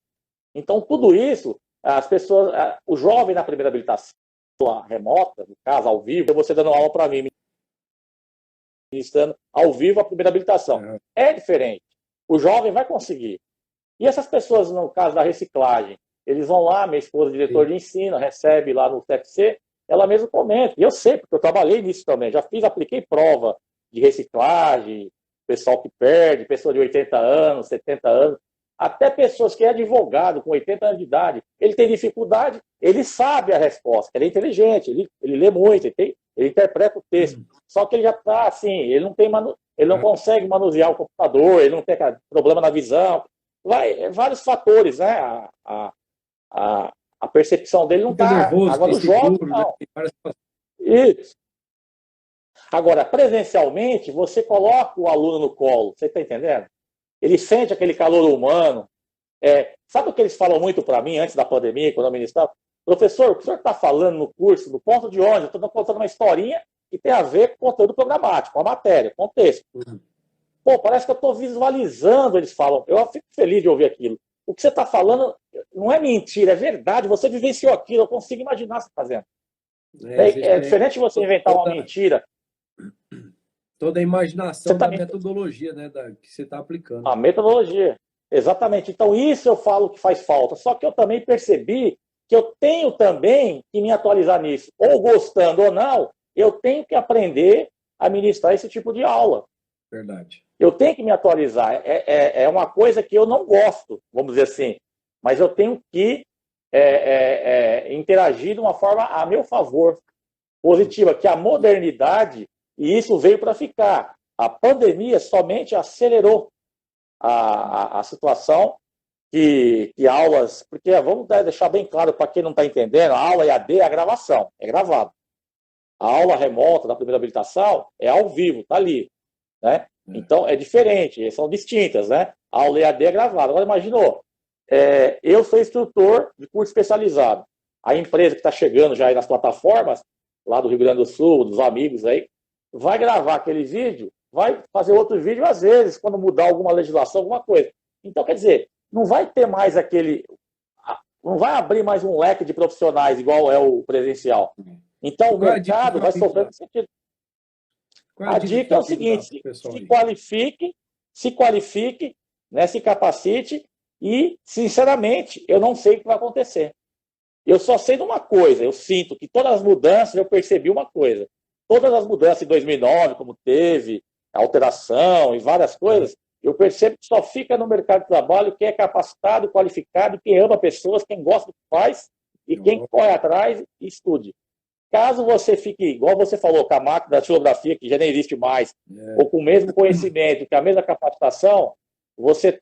Então, tudo isso, as pessoas, o jovem na primeira habilitação, remota, no caso, ao vivo, você dando aula para mim, ministrando ao vivo a primeira habilitação. É diferente. O jovem vai conseguir. E essas pessoas, no caso da reciclagem, eles vão lá, minha esposa, diretor de ensino, recebe lá no TFC, ela mesma comenta. E eu sei, porque eu trabalhei nisso também. Já apliquei prova de reciclagem, pessoal que perde, pessoa de 80 anos, 70 anos, até pessoas que é advogado com 80 anos de idade, ele tem dificuldade, ele sabe a resposta, ele é inteligente, ele lê muito, ele interpreta o texto, só que ele já está assim, ele não consegue manusear o computador, ele não tem problema na visão, vários fatores, né? A percepção dele não Fica está. nervoso, Agora, fica os jovens, inseguro, né? não. Tem várias situações. Isso. Agora, presencialmente, você coloca o aluno no colo, você está entendendo? Ele sente aquele calor humano. Sabe o que eles falam muito para mim antes da pandemia, quando eu ministrava? Professor, o que o senhor está falando no curso, do ponto de onde? Eu estou contando uma historinha que tem a ver com o conteúdo programático, com a matéria, com o texto. Pô, parece que eu estou visualizando, eles falam. Eu fico feliz de ouvir aquilo. O que você está falando não é mentira, é verdade. Você vivenciou aquilo, eu consigo imaginar você fazendo. É diferente de você inventar uma mentira. Toda a imaginação da Tá metodologia, né, que você está aplicando. A metodologia, exatamente. Então, isso eu falo que faz falta. Só que eu também percebi que eu tenho também que me atualizar nisso. Ou gostando ou não, eu tenho que aprender a ministrar esse tipo de aula. Verdade. Eu tenho que me atualizar. É uma coisa que eu não gosto, vamos dizer assim. Mas eu tenho que interagir de uma forma a meu favor, positiva, que a modernidade, e isso veio para ficar. A pandemia somente acelerou a situação que aulas... Porque vamos deixar bem claro para quem não está entendendo, a aula EAD é a gravação, é gravado. A aula remota da primeira habilitação é ao vivo, está ali. Né? Então, é diferente, são distintas, né? A aula EAD é gravada. Agora, imaginou, eu sou instrutor de curso especializado. A empresa que está chegando já aí nas plataformas, lá do Rio Grande do Sul, dos amigos aí, vai gravar aquele vídeo, vai fazer outro vídeo, às vezes, quando mudar alguma legislação, alguma coisa. Então, quer dizer, não vai ter mais não vai abrir mais um leque de profissionais igual é o presencial. Então, o mercado vai sofrer nesse sentido. A dica é o seguinte, se qualifique, né, se capacite e, sinceramente, eu não sei o que vai acontecer. Eu só sei de uma coisa, eu sinto que todas as mudanças, eu percebi uma coisa. Todas as mudanças em 2009, como teve, a alteração e várias coisas, eu percebo que só fica no mercado de trabalho quem é capacitado, qualificado, quem ama pessoas, quem gosta do que faz e quem corre atrás e estude. Caso você fique, igual você falou, com a máquina da datilografia, que já nem existe mais, ou com o mesmo conhecimento, com a mesma capacitação, você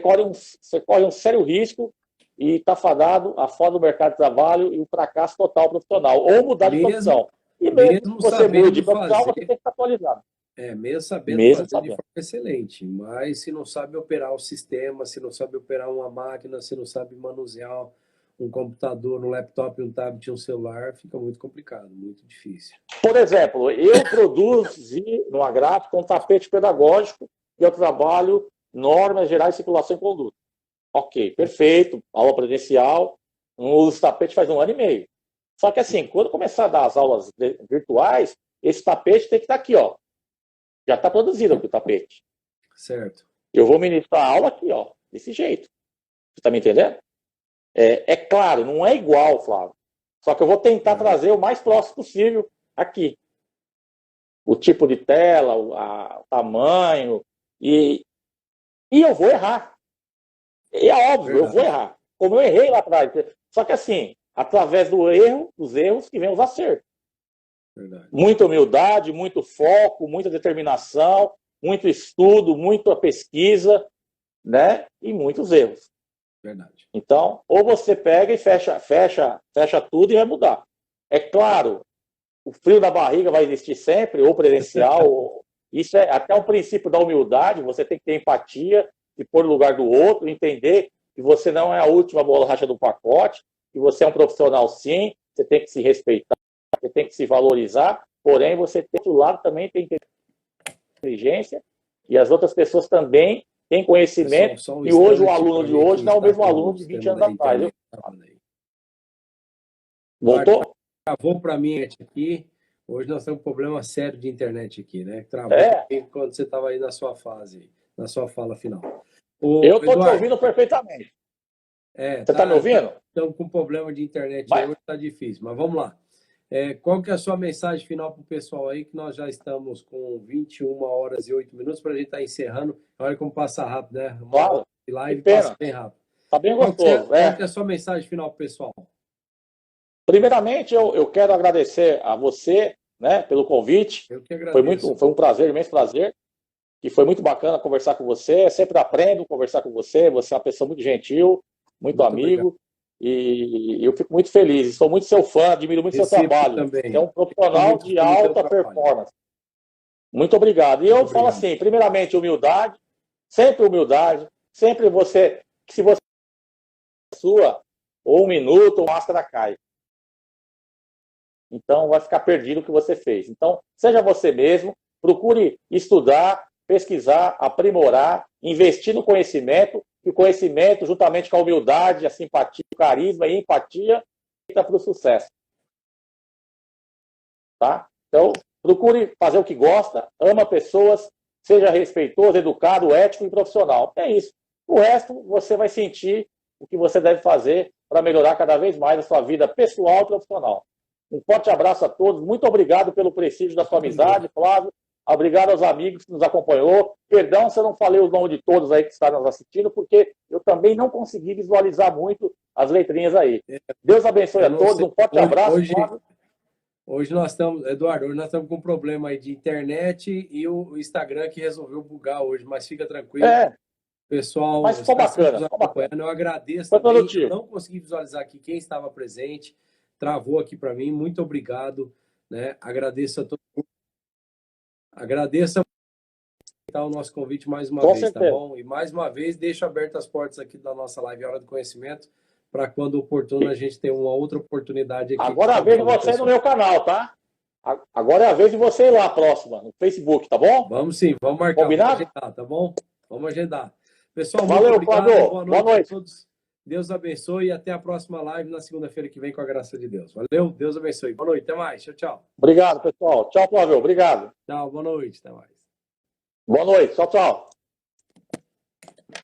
corre um sério risco e está fadado a fora do mercado de trabalho e o fracasso total profissional. Ou mudar de profissão. E mesmo que você mude de profissão, você tem que estar atualizado. Mesmo sabendo fazer de forma excelente, mas se não sabe operar o sistema, se não sabe operar uma máquina, se não sabe manusear um computador, um laptop, um tablet, um celular, fica muito complicado, muito difícil. Por exemplo, eu produzi numa gráfica um tapete pedagógico e eu trabalho normas gerais de circulação e conduta. Ok, perfeito, aula presencial, os tapetes faz 1 ano e meio. Só que assim, quando começar a dar as aulas virtuais, esse tapete tem que estar aqui, ó. Já está produzido aqui o tapete. Certo. Eu vou ministrar a aula aqui, ó, desse jeito. Você está me entendendo? É claro, não é igual, Flávio. Só que eu vou tentar trazer o mais próximo possível aqui. O tipo de tela, o tamanho, e eu vou errar. E é óbvio, eu vou errar. Como eu errei lá atrás. Só que assim, através dos erros que vem os acertos. Verdade. Muita humildade, muito foco, muita determinação, muito estudo, muita pesquisa, né? E muitos erros. Verdade. Então, ou você pega e fecha tudo e vai mudar. É claro, o frio da barriga vai existir sempre, ou presencial. Isso é até um princípio da humildade, você tem que ter empatia, se pôr no lugar do outro, entender que você não é a última bolacha do pacote, que você é um profissional sim, você tem que se respeitar, você tem que se valorizar, porém você tem do lado também tem inteligência e as outras pessoas também têm conhecimento e hoje o aluno de hoje não é o mesmo aluno de 20 anos atrás. Viu? Voltou? Travou para mim aqui. Hoje nós temos um problema sério de internet aqui, né? Travou quando você estava aí na sua fase, na sua fala final. Eu estou te ouvindo perfeitamente. Você está me ouvindo? Estamos com problema de internet hoje, está difícil, mas vamos lá. Qual que é a sua mensagem final para o pessoal aí, que nós já estamos com 21 horas e 8 minutos para a gente estar encerrando. Olha como passa rápido, né? Uma hora de live passa bem rápido. Está bem gostoso. Qual que é a sua mensagem final para o pessoal? Primeiramente, eu quero agradecer a você, né, pelo convite. Eu que agradeço. Foi um prazer, imenso prazer. E foi muito bacana conversar com você. Eu sempre aprendo conversar com você. Você é uma pessoa muito gentil, muito amigo. Obrigado. E eu fico muito feliz, sou muito seu fã, admiro muito seu Recíproco trabalho. também. Você é um profissional Muito de do teu alta trabalho. performance. Muito obrigado. E Muito eu falo obrigado. assim, primeiramente, humildade, sempre você, que se você sua, ou 1 minuto, ou máscara cai. Então, vai ficar perdido o que você fez. Então, seja você mesmo, procure estudar, pesquisar, aprimorar, investir no conhecimento, e o conhecimento, juntamente com a humildade, a simpatia, o carisma e a empatia, entra para o sucesso. Tá? Então, procure fazer o que gosta, ama pessoas, seja respeitoso, educado, ético e profissional. É isso. O resto, você vai sentir o que você deve fazer para melhorar cada vez mais a sua vida pessoal e profissional. Um forte abraço a todos. Muito obrigado pelo prestígio da sua amizade, Flávio. Obrigado aos amigos que nos acompanhou. Perdão se eu não falei o nome de todos aí que estão nos assistindo, porque eu também não consegui visualizar muito as letrinhas aí. Deus abençoe a todos. Um forte abraço, Flávio. Hoje nós estamos, Eduardo, hoje nós estamos com um problema aí de internet e o Instagram que resolveu bugar hoje, mas fica tranquilo. Pessoal, mas ficou bacana, acompanhando. Eu agradeço também. Eu não consegui visualizar aqui quem estava presente. Travou aqui para mim. Muito obrigado, né? Agradeço a todo mundo. Agradeço o nosso convite mais uma vez, tá bom? E mais uma vez deixo abertas as portas aqui da nossa live Hora do Conhecimento para quando oportuno a gente ter uma outra oportunidade aqui. Agora é a vez de você no meu canal, tá? Agora é a vez de você ir lá próxima, no Facebook, tá bom? Vamos sim, vamos marcar. Combinado? Vamos agendar, tá bom? Vamos agendar. Pessoal, valeu, muito obrigado. Flávio. Boa noite a todos. Deus abençoe e até a próxima live na segunda-feira que vem com a graça de Deus. Valeu? Deus abençoe. Boa noite. Até mais. Tchau, tchau. Obrigado, pessoal. Tchau, Flávio. Obrigado. Tchau. Boa noite. Até mais. Boa noite. Tchau, tchau.